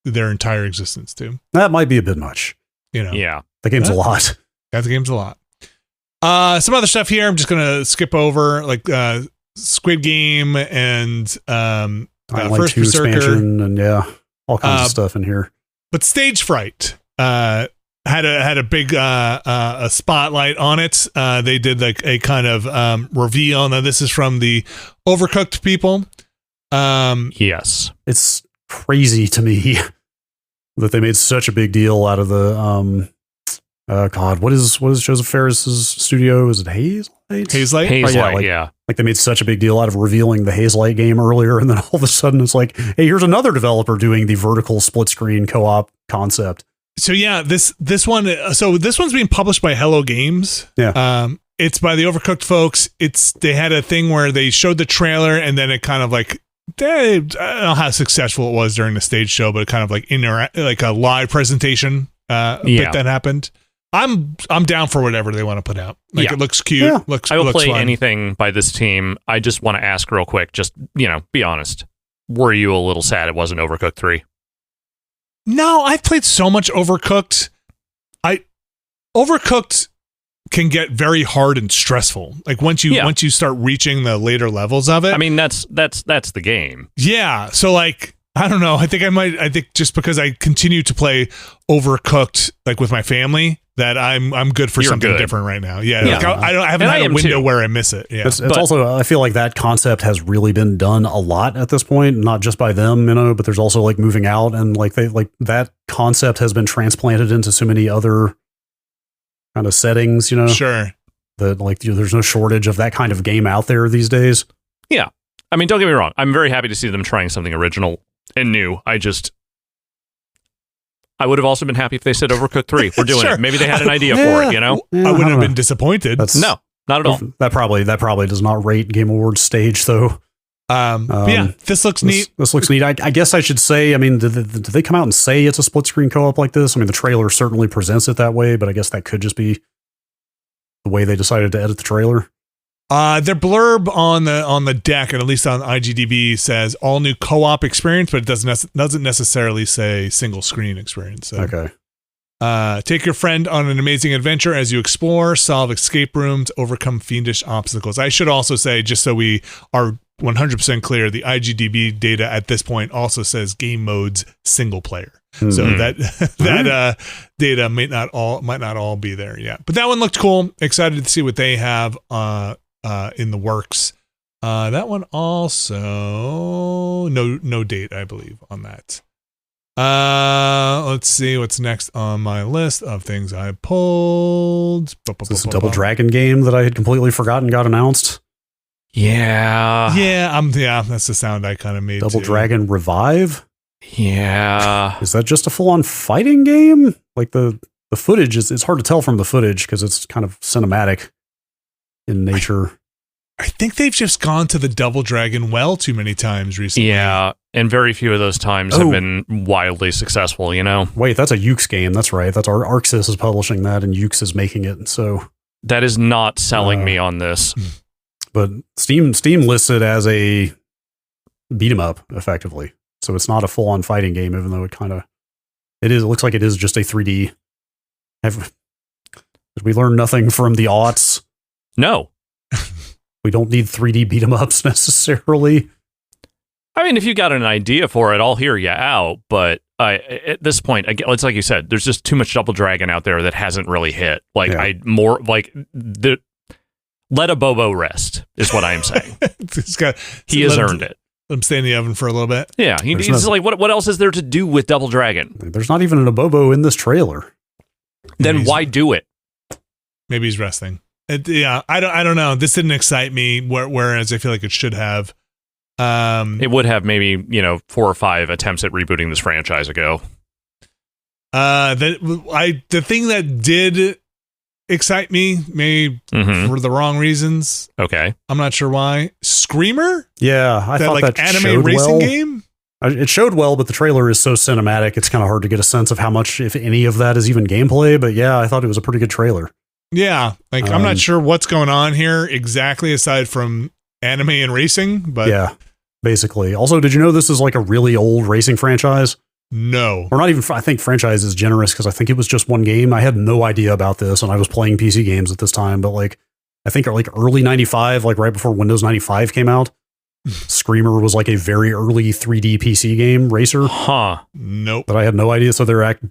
their entire existence to. That might be a bit much. Yeah. The game's a lot. The game's a lot. Some other stuff here I'm just gonna skip over, like Squid Game and First Berserker expansion and all kinds of stuff in here. But Stage Fright had a big a spotlight on it. They did like a kind of reveal. Now this is from the Overcooked people. Yes, it's crazy to me that they made such a big deal out of the what is Joseph Ferris's studio? Is it Hazelight? Hazelight? Yeah. Like they made such a big deal out of revealing the Hazelight game earlier, and then all of a sudden it's like, hey, here's another developer doing the vertical split screen co-op concept. So yeah, this one. So this one's being published by Hello Games. Yeah. It's by the Overcooked folks. They had a thing where they showed the trailer and then it kind of like, I don't know how successful it was during the stage show, but it kind of like like a live presentation bit that happened. I'm down for whatever they want to put out. Like it looks cute. Yeah. Looks I will looks play fun. anything by this team. I just want to ask real quick, just, be honest. Were you a little sad it wasn't Overcooked 3? No, I've played so much Overcooked. Overcooked can get very hard and stressful. Like once you start reaching the later levels of it. I mean, that's the game. Yeah. So like, I don't know. I think just because I continue to play Overcooked like with my family, that I'm good for something different right now. Yeah. Like I haven't had a window where I miss it. Yeah. It's also, I feel like that concept has really been done a lot at this point, not just by them, but there's also like moving out, and like that concept has been transplanted into so many other kind of settings, Sure. that like there's no shortage of that kind of game out there these days. Yeah. I mean, don't get me wrong. I'm very happy to see them trying something original and new. I would have also been happy if they said Overcooked 3. We're doing it. Maybe they had an idea for it, Yeah, I wouldn't have been disappointed. No, not at all. That probably does not rate Game Awards stage though. This looks neat. This looks neat. I guess I should say, I mean, did they come out and say it's a split screen co-op like this? I mean, the trailer certainly presents it that way, but I guess that could just be the way they decided to edit the trailer. Their blurb on the deck, and at least on IGDB, says all new co-op experience, but it doesn't necessarily say single screen experience. So. Okay. Take your friend on an amazing adventure as you explore, solve escape rooms, overcome fiendish obstacles. I should also say, just so we are 100% clear, the IGDB data at this point also says game modes single player. Mm-hmm. So that data might not all be there yet. But that one looked cool. Excited to see what they have in the works. That one also no date, I believe, on that. Let's see what's next on my list of things I pulled. Is this a Double Dragon game that I had completely forgotten got announced? Yeah. Yeah, that's the sound I kind of made. Double Dragon Revive? Yeah. Is that just a full-on fighting game? Like the footage it's hard to tell from the footage because it's kind of cinematic in nature. I think they've just gone to the Double Dragon well too many times recently. Yeah, and very few of those times have been wildly successful, Wait, that's a Yuke's game. That's right. That's Arxis is publishing that, and Yuke's is making it. So that is not selling me on this. But Steam lists it as a beat 'em up, effectively. So it's not a full-on fighting game, even though it looks like it is just a 3D. Did we learn nothing from the aughts? No. We don't need 3D beat 'em ups necessarily. I mean, if you got an idea for it, I'll hear you out. But at this point, it's like you said, there's just too much Double Dragon out there that hasn't really hit. Let a Bobo rest is what I'm saying. He has earned it. Let him stay in the oven for a little bit. Yeah, he's like, what else is there to do with Double Dragon? There's not even an Abobo in this trailer. Then why do it? Maybe he's resting. I don't know. This didn't excite me, whereas I feel like it should have. It would have maybe 4 or 5 attempts at rebooting this franchise ago. The thing that did excite me, maybe for the wrong reasons. Okay, I'm not sure why. Screamer? Yeah, I thought that anime racing game. It showed well, but the trailer is so cinematic, it's kind of hard to get a sense of how much, if any, of that is even gameplay. But yeah, I thought it was a pretty good trailer. Yeah, I'm not sure what's going on here exactly, aside from anime and racing. But yeah, basically. Also, did you know this is like a really old racing franchise? No. Or not even, I think franchise is generous because I think it was just one game. I had no idea about this, and I was playing PC games at this time, but I think early 95, right before Windows 95 came out, Screamer was a very early 3D PC game, racer. Huh. Nope. But I had no idea. So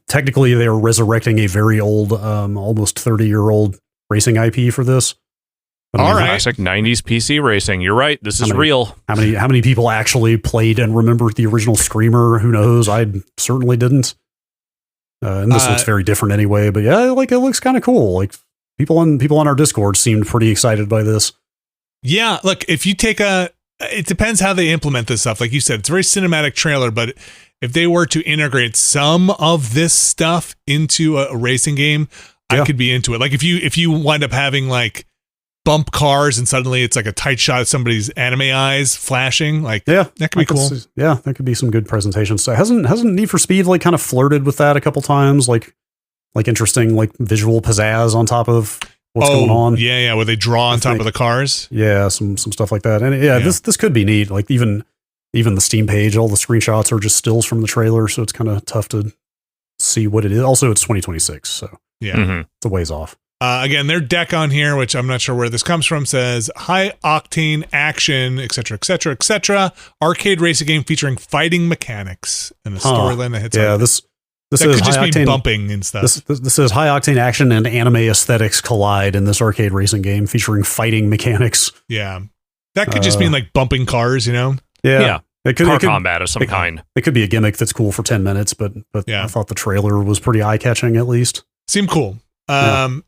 technically they were resurrecting a very old, almost 30-year-old racing IP for this. All right. Classic 90s PC racing. You're right. This is real. How many people actually played and remembered the original Screamer? Who knows? I certainly didn't. And this looks very different anyway. But yeah, it looks kind of cool. People on our Discord seemed pretty excited by this. Yeah. Look, if you take it depends how they implement this stuff. Like you said, it's a very cinematic trailer, but if they were to integrate some of this stuff into a racing game, I could be into it. Like if you wind up having bump cars and suddenly it's a tight shot of somebody's anime eyes flashing, that could be cool. That could be some good presentations. So hasn't Need for Speed kind of flirted with that a couple times? like interesting like visual pizzazz on top of what's going on. Yeah, where they draw on top of the cars. Yeah, some stuff like that. And this could be neat. Like even the Steam page, all the screenshots are just stills from the trailer, so it's kind of tough to see what it is. Also, it's 2026, so yeah, it's a ways off. Again, their deck on here, which I'm not sure where this comes from, says high octane action, etc., etc., etc. Arcade racing game featuring fighting mechanics and a storyline that hits. Yeah, this that is could just high be octane, bumping and stuff. This is high octane action and anime aesthetics collide in this arcade racing game featuring fighting mechanics. Yeah, that could just mean like bumping cars, you know? Yeah. It could, combat of some kind. It could be a gimmick that's cool for 10 minutes, but yeah. I thought the trailer was pretty eye catching at least. Seemed cool. All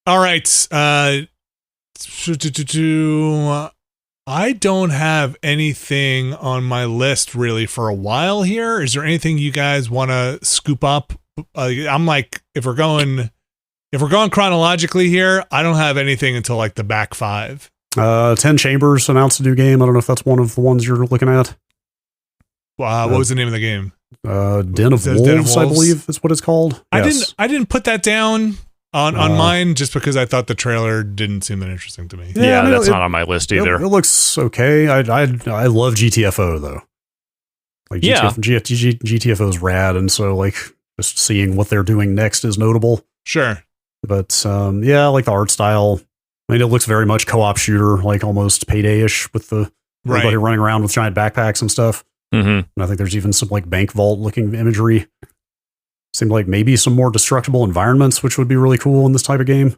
right. I don't have anything on my list really for a while here. Is there anything you guys want to scoop up? I'm like, if we're going chronologically here, I don't have anything until like the back 5. 10 Chambers announced a new game. I don't know if that's one of the ones you're looking at. What was the name of the game? Den of Wolves, I believe is what it's called. I didn't put that down on mine just because I thought the trailer didn't seem that interesting to me. Yeah, that's not on my list either. It looks okay. I love GTFO though. Like GTFO is rad, and so like just seeing what they're doing next is notable. Sure. But I like the art style. I mean, it looks very much co-op shooter, like almost Payday-ish with the everybody running around with giant backpacks and stuff. Mm-hmm. And I think there's even some like bank vault looking imagery. Seemed like maybe some more destructible environments, which would be really cool in this type of game.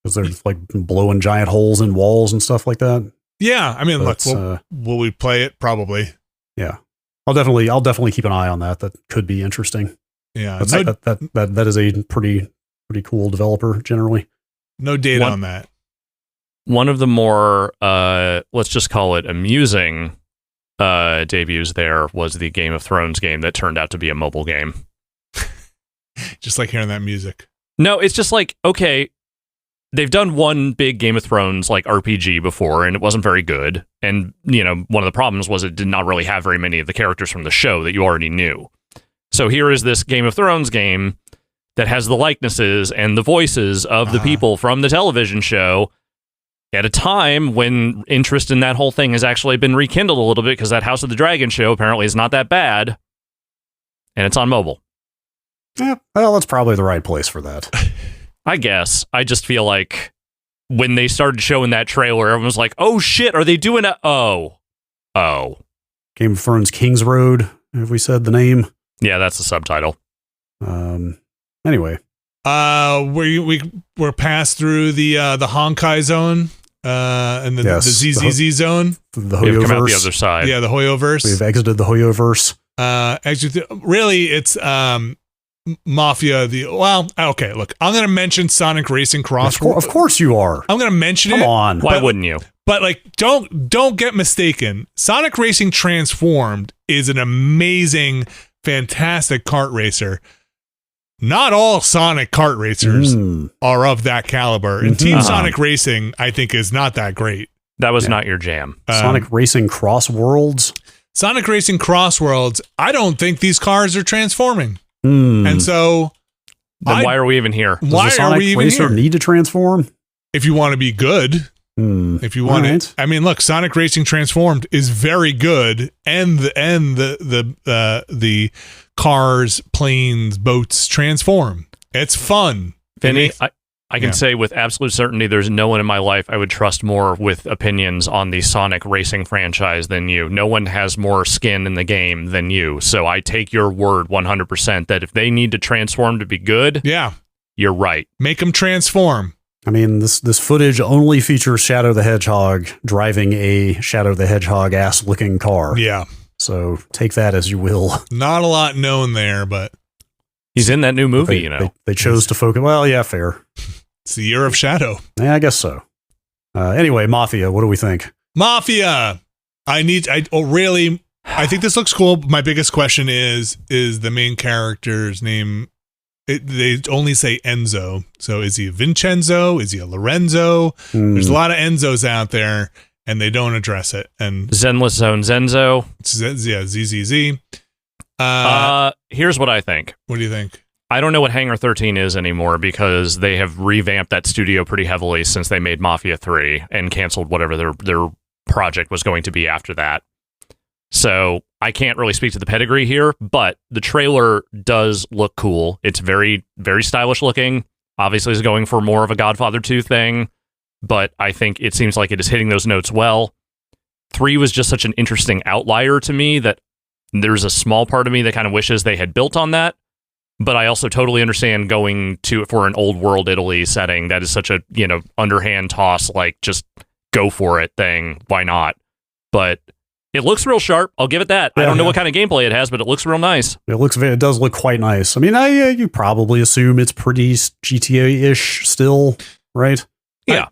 Because they're like blowing giant holes in walls and stuff like that. Yeah, I mean, look, will we play it? Probably. Yeah, I'll definitely keep an eye on that. That could be interesting. Yeah, that is a pretty cool developer generally. No data on that. One of the more, let's just call it amusing debuts there was the Game of Thrones game that turned out to be a mobile game. Just like hearing that music. No, it's just like, okay, they've done one big Game of Thrones like RPG before, and it wasn't very good. And, you know, one of the problems was it did not really have very many of the characters from the show that you already knew. So here is this Game of Thrones game that has the likenesses and the voices of the people from the television show at a time when interest in that whole thing has actually been rekindled a little bit because that House of the Dragon show apparently is not that bad, and it's on mobile. Yeah, well, that's probably the right place for that. I guess. I just feel like when they started showing that trailer, everyone was like, oh shit, are they doing a... Oh. Game of Thrones Kingsroad, have we said the name? Yeah, that's the subtitle. Anyway. We're passed through the Honkai zone, and the ZZZ zone. The We've come out Hoyoverse. the other side. Yeah, the Hoyoverse. We've exited the Hoyoverse. Actually, really, it's Mafia. Okay, look, I'm going to mention Sonic Racing CrossWorlds. Of course you are. I'm going to mention it. Come on. Why wouldn't you? But like, don't get mistaken. Sonic Racing Transformed is an amazing, fantastic kart racer. Not all Sonic kart racers are of that caliber. And Team Sonic Racing, I think, is not that great. That was not your jam. Sonic Racing CrossWorlds? Sonic Racing CrossWorlds, I don't think these cars are transforming. And so... Then why are we even here? Why are we even here? Need to transform? If you want to be good. If you want it. I mean, look, Sonic Racing Transformed is very good. And the cars, planes, boats transform. It's fun. Vinny, I can say with absolute certainty there's no one in my life I would trust more with opinions on the Sonic Racing franchise than you. No one has more skin in the game than you. So I take your word 100% that if they need to transform to be good, you're right. Make them transform. I mean, this footage only features Shadow the Hedgehog driving a Shadow the Hedgehog ass-looking car. Yeah. So take that as you will. Not a lot known there, but... He's in that new movie, They chose to focus... Well, yeah, fair. It's the year of Shadow. Yeah, I guess so. Anyway, Mafia, what do we think? Mafia! I think this looks cool. My biggest question is the main character's name... They only say Enzo. So is he a Vincenzo? Is he a Lorenzo? There's a lot of Enzos out there, and they don't address it. And Zenless Zone Zenzo. Yeah, ZZZ. Here's what I think. What do you think? I don't know what Hangar 13 is anymore because they have revamped that studio pretty heavily since they made Mafia 3 and canceled whatever their project was going to be after that. So I can't really speak to the pedigree here, but the trailer does look cool. It's very, very stylish looking. Obviously, it's going for more of a Godfather 2 thing, but I think it seems like it is hitting those notes well. 3 was just such an interesting outlier to me that there's a small part of me that kind of wishes they had built on that. But I also totally understand going to for an old world Italy setting. That is such a, underhand toss, like just go for it thing. Why not? But it looks real sharp. I'll give it that. I don't know what kind of gameplay it has, but it looks real nice. It does look quite nice. I mean, you probably assume it's pretty GTA-ish still, right? Yeah.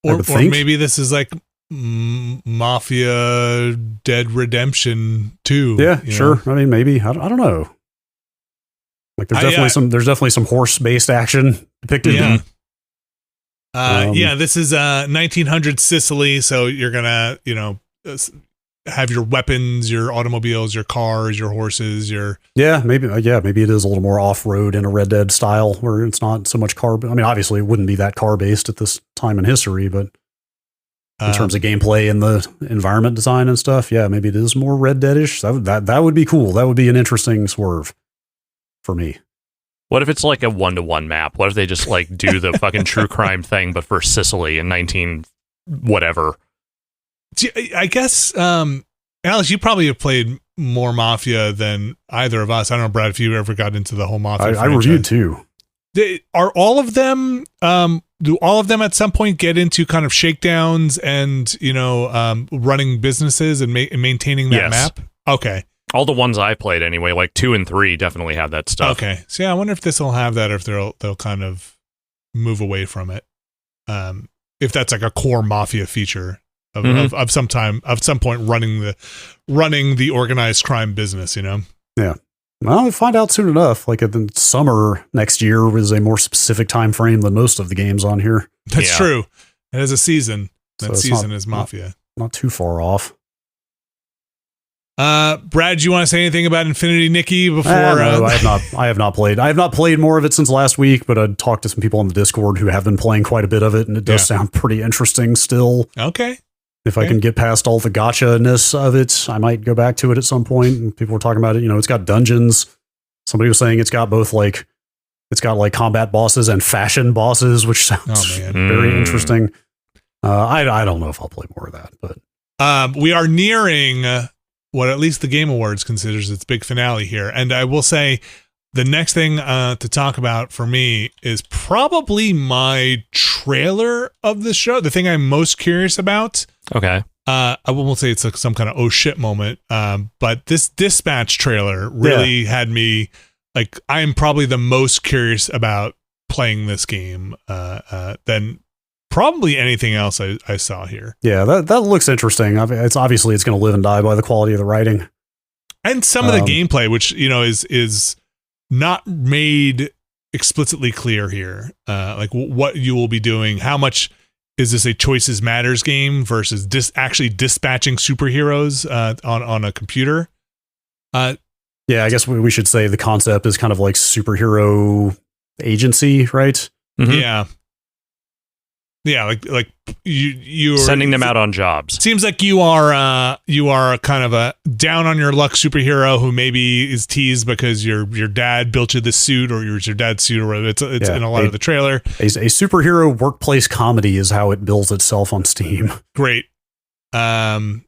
Or maybe this is like Mafia Dead Redemption 2. Yeah, sure. I mean, maybe. I don't know. Like there's definitely some horse-based action depicted. Yeah. This is 1900 Sicily, so you're gonna, have your weapons, your automobiles, your cars, your horses, maybe it is a little more off-road in a Red Dead style where it's not so much car. I mean, obviously it wouldn't be that car-based at this time in history, but in terms of gameplay and the environment design and stuff, maybe it is more Red Dead-ish. That would be cool. That would be an interesting swerve for me. What if it's like a 1-to-1 map? What if they just like do the fucking true crime thing, but for Sicily in 19 whatever? I guess, Alex, you probably have played more Mafia than either of us. I don't know, Brad, if you ever got into the whole Mafia. I reviewed too. Are all of them? Do all of them at some point get into kind of shakedowns and running businesses and maintaining that map? Okay. All the ones I played anyway, like 2 and 3, definitely have that stuff. Okay, so I wonder if this will have that, or if they'll kind of move away from it. If that's like a core Mafia feature of some point running the organized crime business, Yeah. Well, we'll find out soon enough. Like the summer next year was a more specific time frame than most of the games on here. That's true. It is a season. That season is Mafia. Not too far off. Brad, do you want to say anything about Infinity Nikki before? No, I have not played. I have not played more of it since last week, but I talked to some people on the Discord who have been playing quite a bit of it, and it does sound pretty interesting still. Okay. If I can get past all the gotcha-ness of it, I might go back to it at some point. And people were talking about it. It's got dungeons. Somebody was saying it's got combat bosses and fashion bosses, which sounds very interesting. I don't know if I'll play more of that, but we are nearing what at least the Game Awards considers its big finale here. And I will say the next thing to talk about for me is probably my trailer of the show, the thing I'm most curious about. Okay. I won't say it's like some kind of oh shit moment, but this Dispatch trailer really had me like, I am probably the most curious about playing this game than probably anything else I saw here. Yeah, that looks interesting. I mean, it's going to live and die by the quality of the writing. And some of the gameplay, which, is not made explicitly clear here. Like what you will be doing, how much is this a choices matters game versus actually dispatching superheroes on a computer? Yeah, I guess we should say the concept is kind of like superhero agency, right? Mm-hmm. Yeah, like you're sending them out on jobs. Seems like you are kind of a down on your luck superhero who maybe is teased because your dad built you this suit, or your dad's suit, or it's in a lot of the trailer. A superhero workplace comedy is how it bills itself on Steam. Great, and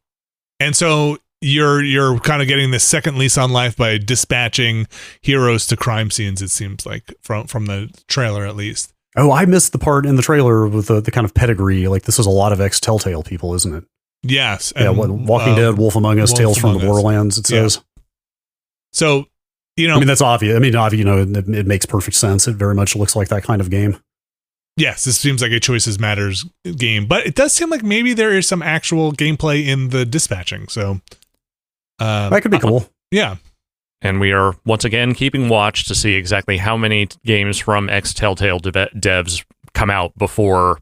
so you're kind of getting this second lease on life by dispatching heroes to crime scenes. It seems like from the trailer at least. Oh, I missed the part in the trailer with the kind of pedigree. Like, this is a lot of ex-Telltale people, isn't it? Yes. Walking Dead, Wolf Among Us, Tales from the Borderlands, it says. So, I mean, that's obvious. I mean, it makes perfect sense. It very much looks like that kind of game. Yes, this seems like a choices matters game, but it does seem like maybe there is some actual gameplay in the dispatching. So that could be cool. Yeah. And we are once again keeping watch to see exactly how many games from ex-Telltale devs come out before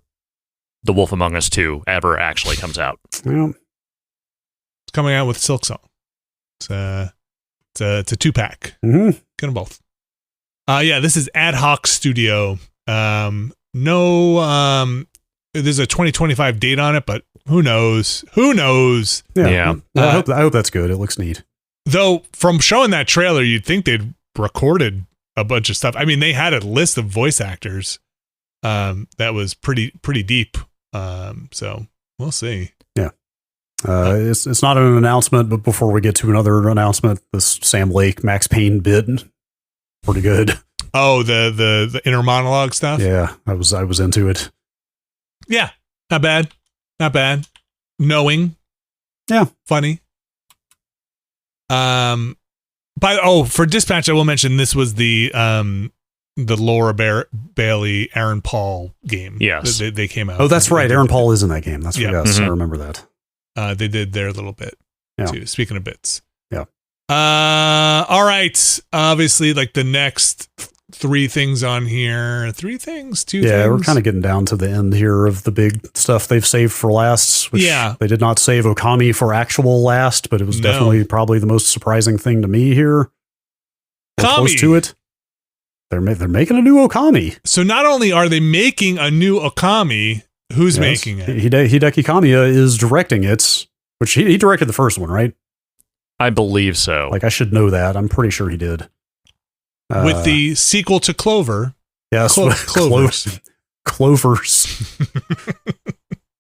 The Wolf Among Us 2 ever actually comes out. Yeah. It's coming out with Silksong. It's a 2-pack. Mm-hmm. Get them both. Yeah, this is Ad Hoc Studio. There's a 2025 date on it, but who knows? Yeah. I hope that's good. It looks neat. Though from showing that trailer, you'd think they'd recorded a bunch of stuff. I mean, they had a list of voice actors that was pretty deep. So we'll see. Yeah. It's not an announcement, but before we get to another announcement, this Sam Lake Max Payne bit, pretty good. Oh, the inner monologue stuff. Yeah, I was into it. Yeah, not bad. Knowing, yeah, funny. For Dispatch, I will mention this was the Laura Bailey, Aaron Paul game. Yes, they came out. Oh, that's right. Aaron Paul is in that game. That's right. Yes, I remember that. They did their little bit too. Speaking of bits, yeah. All right. Obviously, like the next 3 things on here. 3 things, 2 things. Yeah, we're kind of getting down to the end here of the big stuff they've saved for last. Which they did not save Okami for actual last, but it was definitely probably the most surprising thing to me here. Close to it. They're making a new Okami. So not only are they making a new Okami, who's making it? Hideki Kamiya is directing it, which he directed the first one, right? I believe so. Like, I should know that. I'm pretty sure he did. With the sequel to Clover. Yes, Clovers. Clovers.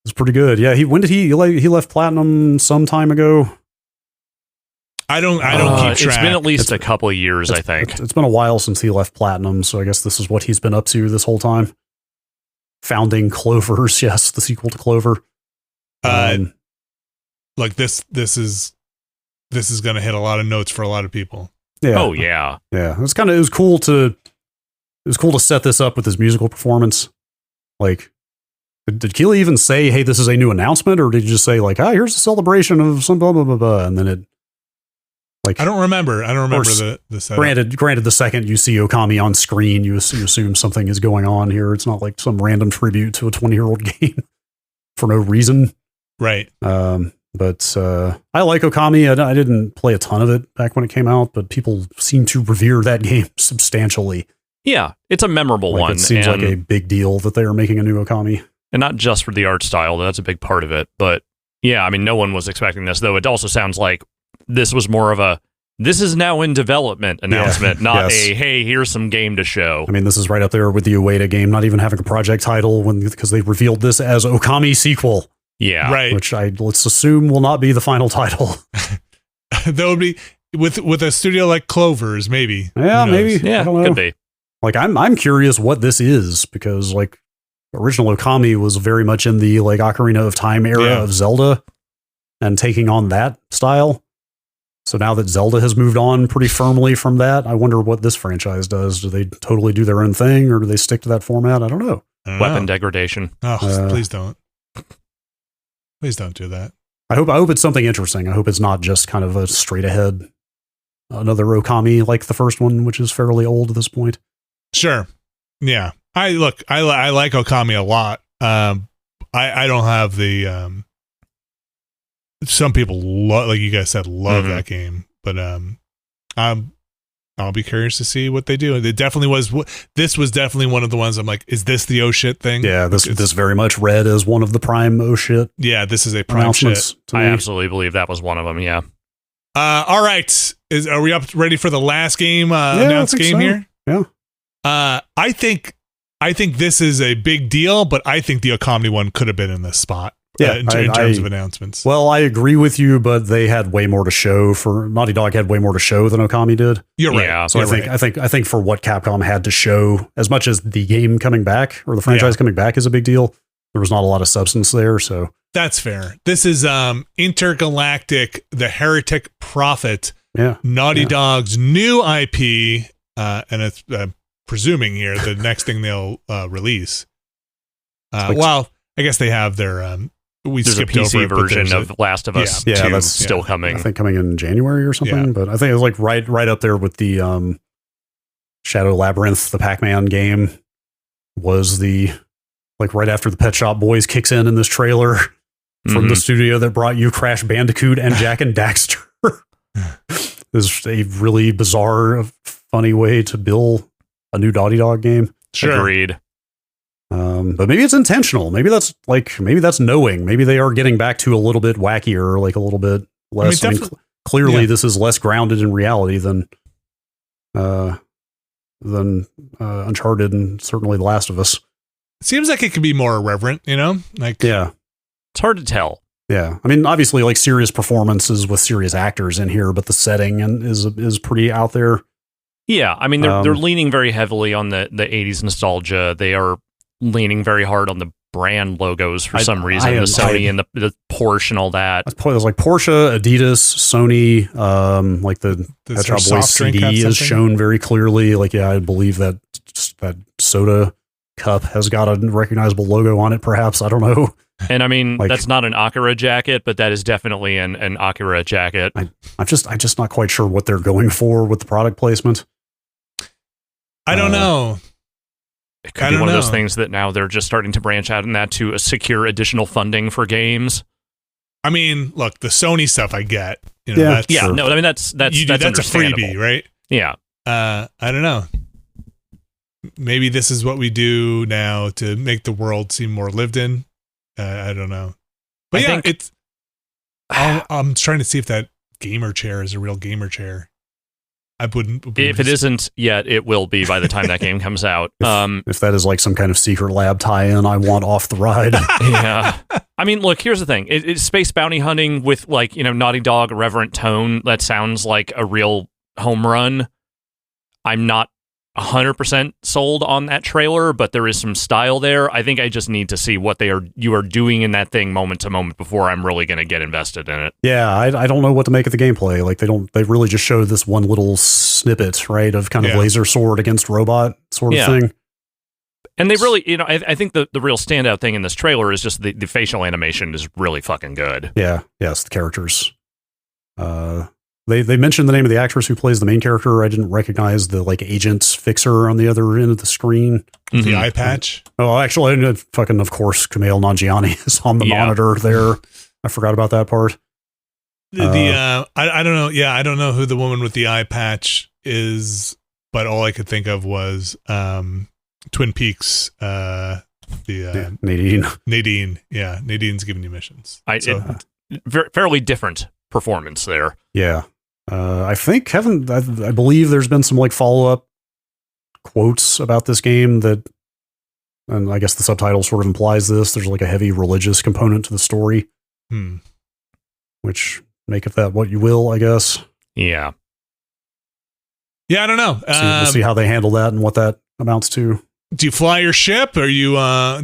It's pretty good. Yeah, he left Platinum some time ago. I don't keep track. It's been at least a couple of years, I think. It's been a while since he left Platinum, so I guess this is what he's been up to this whole time. Founding Clovers, yes, the sequel to Clover. Like this is going to hit a lot of notes for a lot of people. Yeah. Oh yeah. Yeah. It was cool to set this up with his musical performance. Like, did Keeley even say, "Hey, this is a new announcement," or did he just say, like, "Ah, here's a celebration of some blah blah blah blah," and then it, like, I don't remember the setup. Granted, the second you see Okami on screen, you assume something is going on here. It's not like some random tribute to a 20-year-old game for no reason, right? But I like Okami. I didn't play a ton of it back when it came out, but people seem to revere that game substantially. Yeah, it's a memorable one. It seems like a big deal that they are making a new Okami. And not just for the art style, that's a big part of it. But yeah, I mean, no one was expecting this, though. It also sounds like this was more of a, this is now in development announcement, not hey, here's some game to show. I mean, this is right up there with the Ueda game, not even having a project title because they revealed this as Okami Sequel. Yeah. Right. Which let's assume will not be the final title. That would be with a studio like Clovers, maybe. Yeah, maybe. Yeah, I don't know. could be. Like, I'm curious what this is, because like original Okami was very much in the like Ocarina of Time era of Zelda and taking on that style. So now that Zelda has moved on pretty firmly from that, I wonder what this franchise does. Do they totally do their own thing, or do they stick to that format? I don't know. Weapon degradation. Oh, please don't. Please don't do that. I hope it's something interesting. I hope it's not just kind of a straight ahead another Okami like the first one, which is fairly old at this point. Sure. Yeah. I like Okami a lot. I don't have the some people like you guys said love that game, but I'll be curious to see what they do. It definitely was. This was definitely one of the ones I'm like, is this the oh shit thing? Yeah, this very much read as one of the prime oh shit. Yeah, this is a prime shit. I absolutely believe that was one of them. Yeah. All right. Are we ready for the last game announced game here? Yeah. I think this is a big deal, but I think the Okami one could have been in this spot. Yeah, in terms of announcements. Well, I agree with you, but they had way more to show. Naughty Dog had way more to show than Okami did. You're right. Yeah, so I think for what Capcom had to show, as much as the game coming back or the franchise coming back is a big deal, there was not a lot of substance there. So that's fair. This is Intergalactic, the Heretic Prophet. Yeah, Naughty Dog's new IP, and it's presuming here the next thing they'll release. Well, I guess they have their there's a PC version of Last of Us 2 that's still coming. I think coming in January or something. But I think it was like right up there with the Shadow Labyrinth, the Pac-Man game was the like right after the Pet Shop Boys kicks in this trailer from the studio that brought you Crash Bandicoot and Jak and Daxter. This is a really bizarre, funny way to bill new Naughty Dog game. Sure. Agreed. But maybe it's intentional. Maybe that's knowing. Maybe they are getting back to a little bit wackier, like a little bit less. Clearly, this is less grounded in reality than Uncharted and certainly The Last of Us. It seems like it could be more irreverent, Like, it's hard to tell. Yeah, I mean, obviously, like serious performances with serious actors in here, but the setting is pretty out there. Yeah, I mean, they're leaning very heavily on the 80s nostalgia. They are leaning very hard on the brand logos for some reason. The Sony and the Porsche and all that. There's like Porsche, Adidas, Sony, like the Pet Shop Boys CD is shown very clearly. Like, yeah, I believe that soda cup has got a recognizable logo on it, perhaps. I don't know. And I mean, that's not an Akira jacket, but that is definitely an Akira jacket. I'm just not quite sure what they're going for with the product placement. I don't know. It could be one of those things that now they're just starting to branch out in that to secure additional funding for games. I mean, look, the Sony stuff I get. No, I mean that's a freebie, right? Yeah. I don't know. Maybe this is what we do now to make the world seem more lived in. I don't know, but I'm trying to see if that gamer chair is a real gamer chair. I wouldn't. If it isn't yet, it will be by the time that game comes out. If that is like some kind of secret lab tie-in, I want off the ride. Yeah. I mean, look, here's the thing. It's space bounty hunting with like, Naughty Dog irreverent tone. That sounds like a real home run. I'm not 100% sold on that trailer, but there is some style there. I think I just need to see what you are doing in that thing moment to moment before I'm really going to get invested in it. Yeah, I don't know what to make of the gameplay. Like they really just showed this one little snippet, right, of kind of laser sword against robot sort of thing. And they really, I think the real standout thing in this trailer is just the facial animation is really fucking good. Yeah, yes, the characters. They mentioned the name of the actress who plays the main character. I didn't recognize the like agent fixer on the other end of the screen. Mm-hmm. The eye patch. Oh, actually, of course, Kumail Nanjiani is on the monitor there. I forgot about that part. I don't know. Yeah, I don't know who the woman with the eye patch is, but all I could think of was Twin Peaks. Nadine. Nadine. Yeah, Nadine's giving you missions. Fairly different performance there. Yeah. I believe there's been some like follow-up quotes about this game and I guess the subtitle sort of implies this. There's like a heavy religious component to the story, which make of that what you will, I guess. Yeah. Yeah, I don't know. We'll see how they handle that and what that amounts to. Do you fly your ship? Or you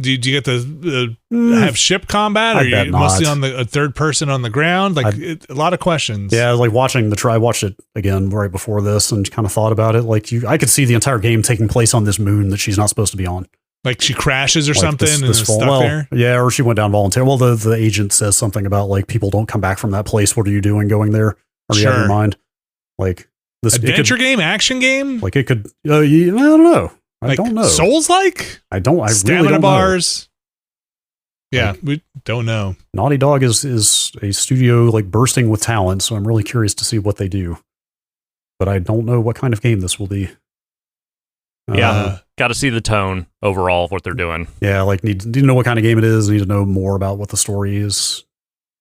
do you get to have ship combat? Or are you mostly on the third person on the ground? Like a lot of questions. Yeah, like I watched it again right before this and kind of thought about it. Like I could see the entire game taking place on this moon that she's not supposed to be on. Like she crashes or something and is stuck there? Yeah, or she went down voluntarily. Well, the agent says something about like people don't come back from that place. What are you doing going there? Or do you have your mind? Like this adventure game, action game? Like it could I don't know. I don't know. Souls-like? I Stamina really don't bars. Know. Yeah, we don't know. Naughty Dog is a studio like bursting with talent, so I'm really curious to see what they do. But I don't know what kind of game this will be. Yeah, got to see the tone overall of what they're doing. Yeah, like need to know what kind of game it is. Need to know more about what the story is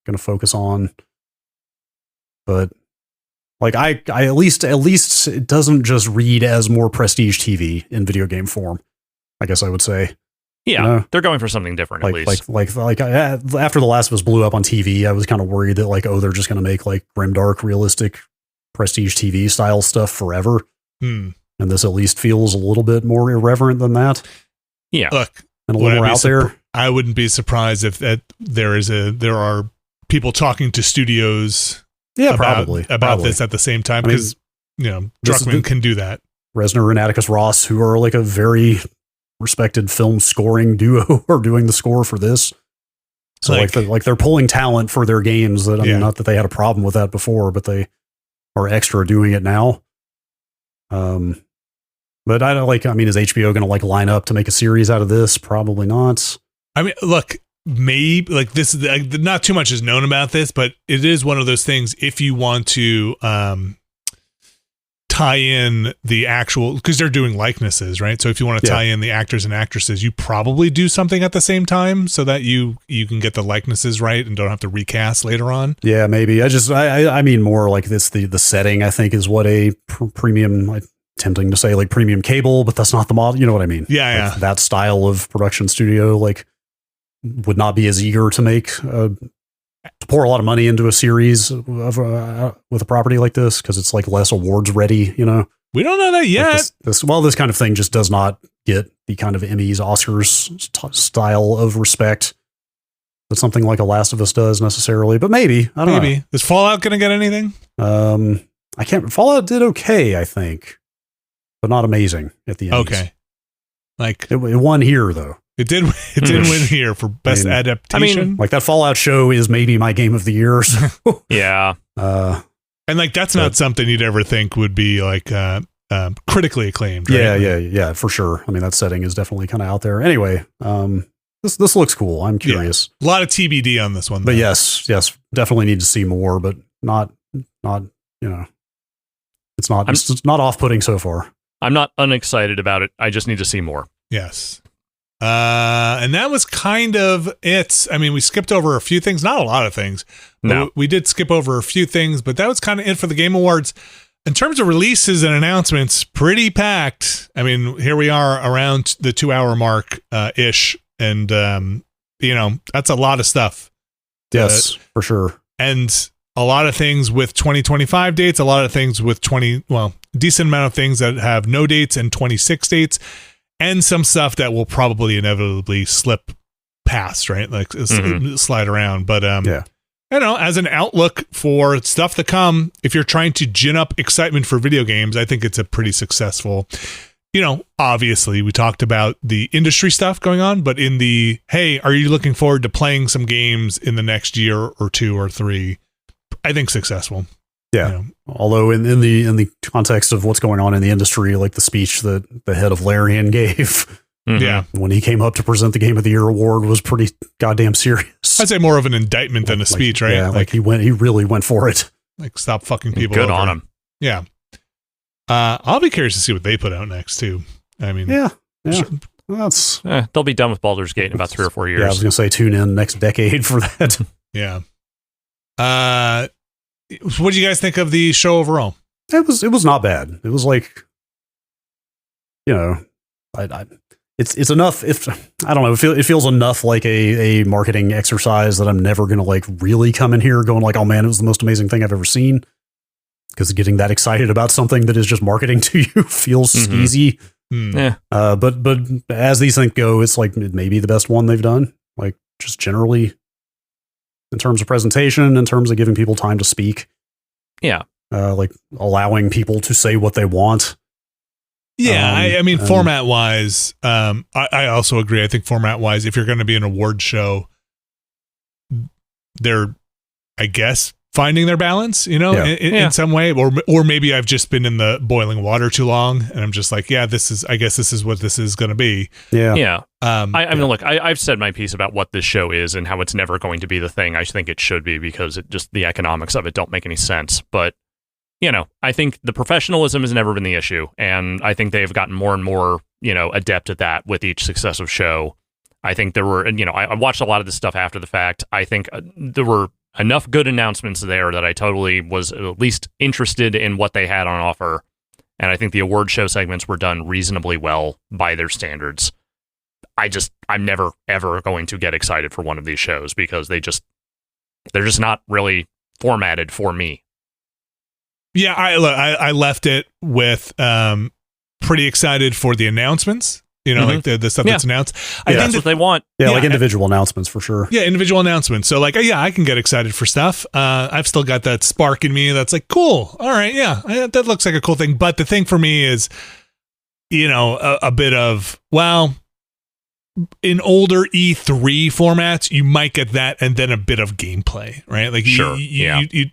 going to focus on. But like I at least it doesn't just read as more prestige TV in video game form, I guess I would say. Yeah, they're going for something different at least. After The Last of Us blew up on TV, I was kind of worried that like, they're just going to make like grimdark, realistic, prestige TV style stuff forever. And this at least feels a little bit more irreverent than that. Yeah, look, and a little more out there. I wouldn't be surprised if there are people talking to studios. Yeah, about this at the same time, because Druckmann can do that. Reznor and Atticus Ross, who are like a very respected film scoring duo, are doing the score for this. So they're pulling talent for their games. That not that they had a problem with that before, but they are extra doing it now. But I don't is HBO going to like line up to make a series out of this? Probably not. I mean, look. Maybe like this is not too much is known about this, but it is one of those things. If you want to tie tie in the actual, because they're doing likenesses, right? So if you want to tie in the actors and actresses, you probably do something at the same time so that you can get the likenesses right and don't have to recast later on. Yeah, maybe. I mean more like this. The setting, I think, is what a premium. Like, tempting to say like premium cable, but that's not the model. You know what I mean? Yeah, like, that style of production studio like would not be as eager to make to pour a lot of money into a series of with a property like this because it's like less awards ready. You know, we don't know that yet. Like this kind of thing just does not get the kind of Emmys, Oscars style of respect that something like a Last of Us does necessarily. But maybe I don't know. Is Fallout going to get anything? I can't. Fallout did okay, I think. But not amazing at the end. Okay. Like it won here though. It did win here for best adaptation. I mean, like that Fallout show is maybe my game of the year. So. Yeah. And like that's not something you'd ever think would be like critically acclaimed, right? Yeah, for sure. I mean, that setting is definitely kind of out there. Anyway, this looks cool. I'm curious. Yeah. A lot of TBD on this one, though. But yes, definitely need to see more, but not it's not off-putting so far. I'm not unexcited about it. I just need to see more. Yes. And that was kind of it. I mean, we skipped over a few things, not a lot of things. No. We did skip over a few things, but that was kind of it for the Game Awards. In terms of releases and announcements, pretty packed. I mean, here we are around the 2-hour mark ish. And, that's a lot of stuff. Yes, for sure. And a lot of things with 2025 dates, a lot of things with decent amount of things that have no dates and 26 dates, and some stuff that will probably inevitably slip past, right? Like slide around. But as an outlook for stuff to come, if you're trying to gin up excitement for video games, I think it's a pretty successful. Obviously we talked about the industry stuff going on, but in the, hey, are you looking forward to playing some games in the next year or 2 or 3? I think successful. Yeah. Although in the context of what's going on in the industry, like the speech that the head of Larian gave, when he came up to present the Game of the Year award was pretty goddamn serious. I'd say more of an indictment than a speech, right? Yeah, like he really went for it. Like stop fucking people. Good over. on him. Yeah. I'll be curious to see what they put out next too. I mean, they'll be done with Baldur's Gate in about 3 or 4 years. Yeah, I was gonna say tune in next decade for that. Yeah. What do you guys think of the show overall? It was not bad. It was like, it's enough. If I don't know, it feels enough like a marketing exercise that I'm never gonna like really come in here going like, oh man, it was the most amazing thing I've ever seen. Because getting that excited about something that is just marketing to you feels skeezy. Yeah. But as these things go, it's like maybe the best one they've done. Like just generally. In terms of presentation, in terms of giving people time to speak. Yeah. Like allowing people to say what they want. Yeah, I mean, format-wise, I also agree. I think format-wise, if you're going to be an award show, they're, I guess, finding their balance, in some way. Or maybe I've just been in the boiling water too long, and I'm just like, I guess this is what this is going to be. Yeah. Yeah. I mean, look, I've said my piece about what this show is and how it's never going to be the thing I think it should be because the economics of it don't make any sense. But, I think the professionalism has never been the issue. And I think they've gotten more and more, adept at that with each successive show. I think there were, I watched a lot of this stuff after the fact. I think there were enough good announcements there that I totally was at least interested in what they had on offer. And I think the award show segments were done reasonably well by their standards. I'm never, ever going to get excited for one of these shows because they're just not really formatted for me. Yeah, I left it with pretty excited for the announcements. Like the stuff that's announced. I think that's what they want. Yeah, like individual announcements for sure. Yeah, individual announcements. So like, I can get excited for stuff. I've still got that spark in me that's like, cool. All right, that looks like a cool thing. But the thing for me is, a bit of, in older E3 formats, you might get that and then a bit of gameplay, right? Like, sure,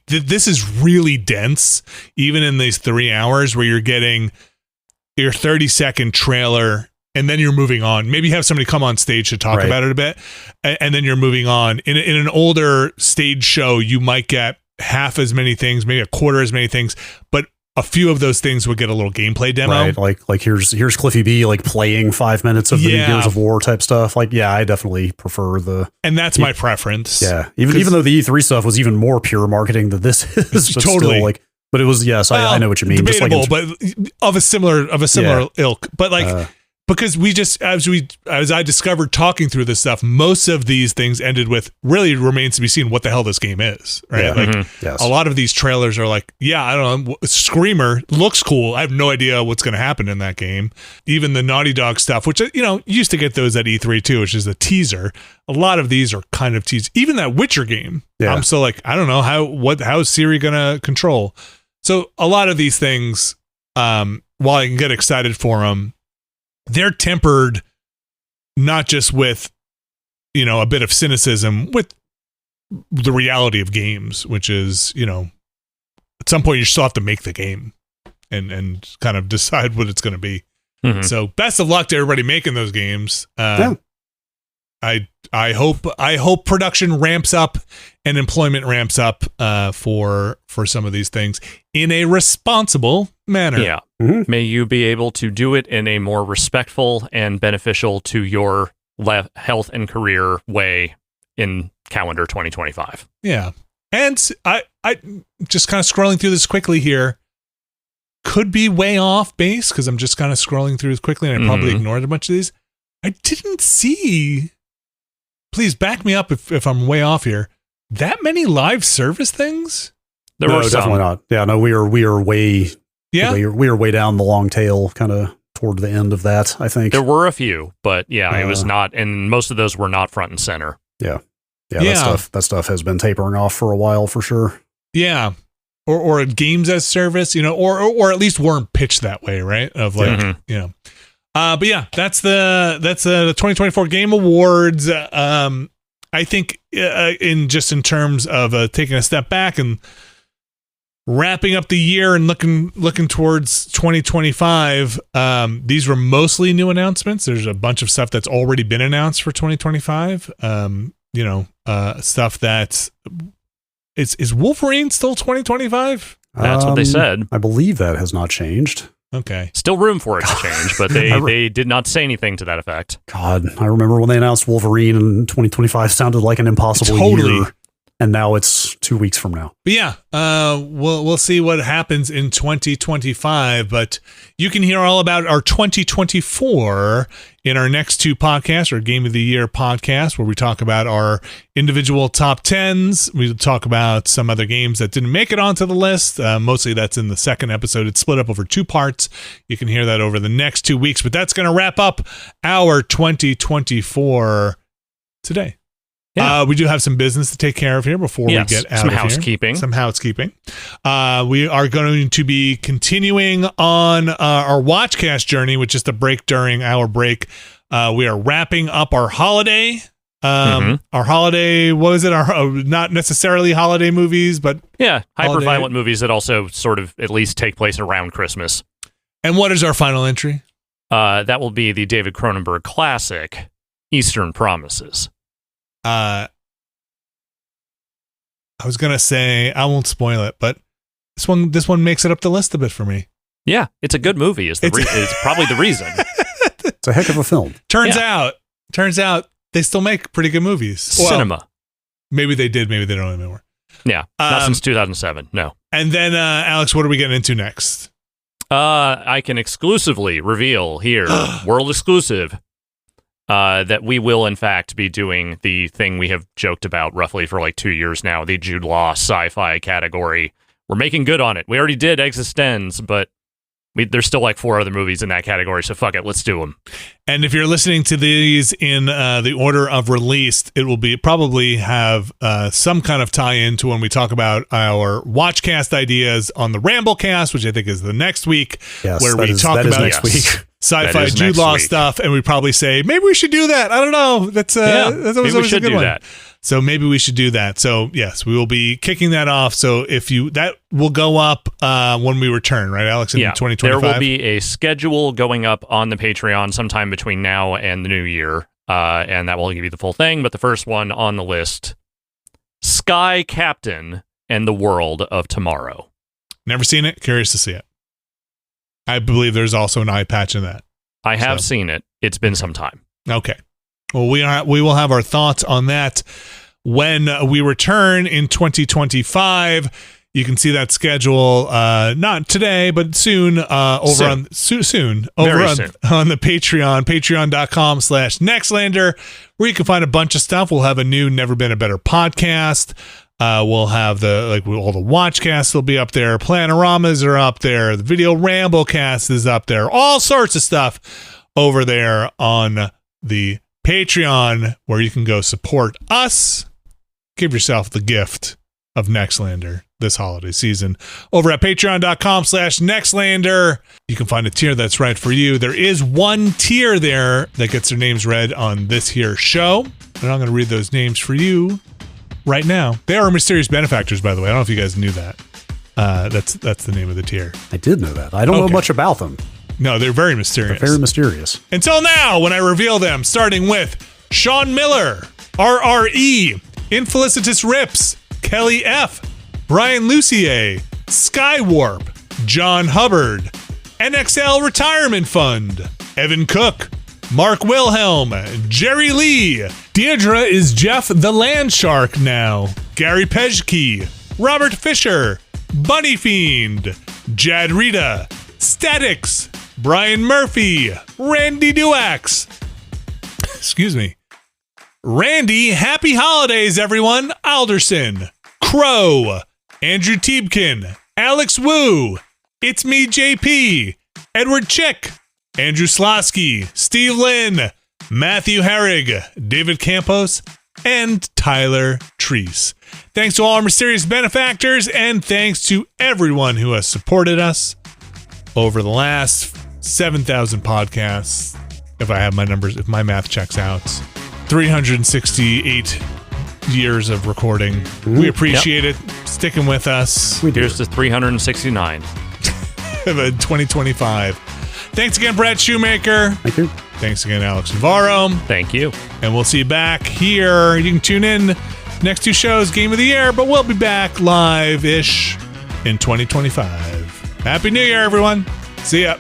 this is really dense, even in these 3 hours where you're getting your 30-second trailer and then you're moving on. Maybe have somebody come on stage to talk about it a bit, and then you're moving on. In an older stage show, you might get half as many things, maybe a quarter as many things, but a few of those things would get a little gameplay demo. Right, like here's Cliffy B like playing 5 minutes of the new Gears of War type stuff. Like, yeah, I definitely prefer and that's my preference. Yeah, even though the E3 stuff was even more pure marketing than this is, but totally. Still, like, but it was I know what you mean. Debatable, just like but of a similar ilk. But like. Because we just, as I discovered talking through this stuff, most of these things ended with really remains to be seen what the hell this game is, right? Yeah. Like a lot of these trailers are like, yeah, I don't know, Screamer looks cool. I have no idea what's going to happen in that game. Even the Naughty Dog stuff, which, you know, used to get those at E3 too, which is a teaser. A lot of these are kind of teasers. Even that Witcher game, I'm still like, I don't know how is Siri going to control? So a lot of these things, while I can get excited for them, they're tempered not just with, you know, a bit of cynicism, with the reality of games, which is, you know, at some point you still have to make the game and kind of decide what it's going to be. Mm-hmm. So best of luck to everybody making those games. I hope production ramps up and employment ramps up for some of these things in a responsible manner. Yeah. Mm-hmm. May you be able to do it in a more respectful and beneficial to your health and career way in calendar 2025. Yeah. And I just kind of scrolling through this quickly here. Could be way off base because I'm just kind of scrolling through this quickly and I probably ignored a bunch of these. I didn't see, please back me up if I'm way off here, that many live service things? There were some. Definitely not. Yeah, no, we are way we are way down the long tail, kind of toward the end of that, I think. There were a few, but it was not, and most of those were not front and center. Yeah. That stuff has been tapering off for a while for sure. Yeah. Or games as service, you know, or at least weren't pitched that way, right? Of like, you know. But yeah, that's the 2024 Game Awards. I think in terms of taking a step back and wrapping up the year and looking towards 2025, these were mostly new announcements. There's a bunch of stuff that's already been announced for 2025. You know, stuff that is Wolverine still 2025? That's what they said. I believe that has not changed. Okay. Still room for it to change, but they did not say anything to that effect. God, I remember when they announced Wolverine in 2025 sounded like an impossible year. And now it's 2 weeks from now. But yeah, we'll see what happens in 2025. But you can hear all about our 2024 in our next two podcasts, our Game of the Year podcast, where we talk about our individual top 10s. We talk about some other games that didn't make it onto the list. Mostly that's in the second episode. It's split up over 2 parts. You can hear that over the next 2 weeks. But that's going to wrap up our 2024 today. Yeah. We do have some business to take care of here before we get out some of housekeeping. Here. Some housekeeping. We are going to be continuing on our Watchcast journey with just a break during our break. We are wrapping up our holiday. Our holiday, what was it? Our not necessarily holiday movies, but hyper-violent movies that also sort of at least take place around Christmas. And what is our final entry? That will be the David Cronenberg classic, Eastern Promises. I was gonna say I won't spoil it, but this one makes it up the list a bit for me. Yeah, it's a good movie. It's probably the reason. It's a heck of a film. Turns out they still make pretty good movies. Cinema. Well, maybe they did. Maybe they don't anymore. Yeah, not since 2007. No. And then Alex, what are we getting into next? I can exclusively reveal here, world exclusive. That we will, in fact, be doing the thing we have joked about roughly for like 2 years now, the Jude Law sci-fi category. We're making good on it. We already did Existenz, but there's still like 4 other movies in that category, so fuck it, let's do them. And if you're listening to these in the order of release, it will probably have some kind of tie-in to when we talk about our Watchcast ideas on the Ramblecast, which I think is the next week, where we talk about next week. Sci-fi Jude Law stuff, and we probably say maybe we should do that. I don't know. That's always a good one. That. So maybe we should do that. So yes, we will be kicking that off. So that will go up when we return, right, Alex? In 2025, there will be a schedule going up on the Patreon sometime between now and the new year, and that will give you the full thing. But the first one on the list, Sky Captain and the World of Tomorrow. Never seen it. Curious to see it. I believe there's also an eye patch in that. I have seen it. It's been some time. Okay. Well, we will have our thoughts on that when we return in 2025. You can see that schedule not today, but soon over on the Patreon, patreon.com/Nextlander, where you can find a bunch of stuff. We'll have a new Never Been a Better podcast. We'll have all the watchcasts will be up there. Planoramas are up there. The Video Ramble cast is up there. All sorts of stuff over there on the Patreon, where you can go support us. Give yourself the gift of Nextlander this holiday season over at patreon.com/Nextlander. You can find a tier that's right for you. There is one tier there that gets their names read on this here show, and I'm going to read those names for you right now. They are mysterious benefactors, by the way. I don't know if you guys knew that. That's the name of the tier. I did know that. I don't know much about them. No, they're very mysterious. They're very mysterious. Until now, when I reveal them, starting with Sean Miller, RRE, Infelicitous Rips, Kelly F., Brian Lucier, Skywarp, John Hubbard, NXL Retirement Fund, Evan Cook, Mark Wilhelm, Jerry Lee, Deirdre is Jeff the Land Shark now, Gary Pejke, Robert Fisher, Bunny Fiend, Jad Rita, Statics, Brian Murphy, Randy Duax. Excuse me. Randy, happy holidays, everyone. Alderson, Crow, Andrew Tiebkin, Alex Wu, It's Me JP, Edward Chick, Andrew Slosky, Steve Lynn, Matthew Herrig, David Campos, and Tyler Treese. Thanks to all our mysterious benefactors, and thanks to everyone who has supported us over the last 7,000 podcasts. If I have my numbers, if my math checks out, 368 years of recording. We appreciate it. Sticking with us. Here's to 369. 2025. Thanks again, Brad Shoemaker. Thank you. Thanks again, Alex Navarro. Thank you. And we'll see you back here. You can tune in next two shows, Game of the Year, but we'll be back live-ish in 2025. Happy New Year, everyone. See ya.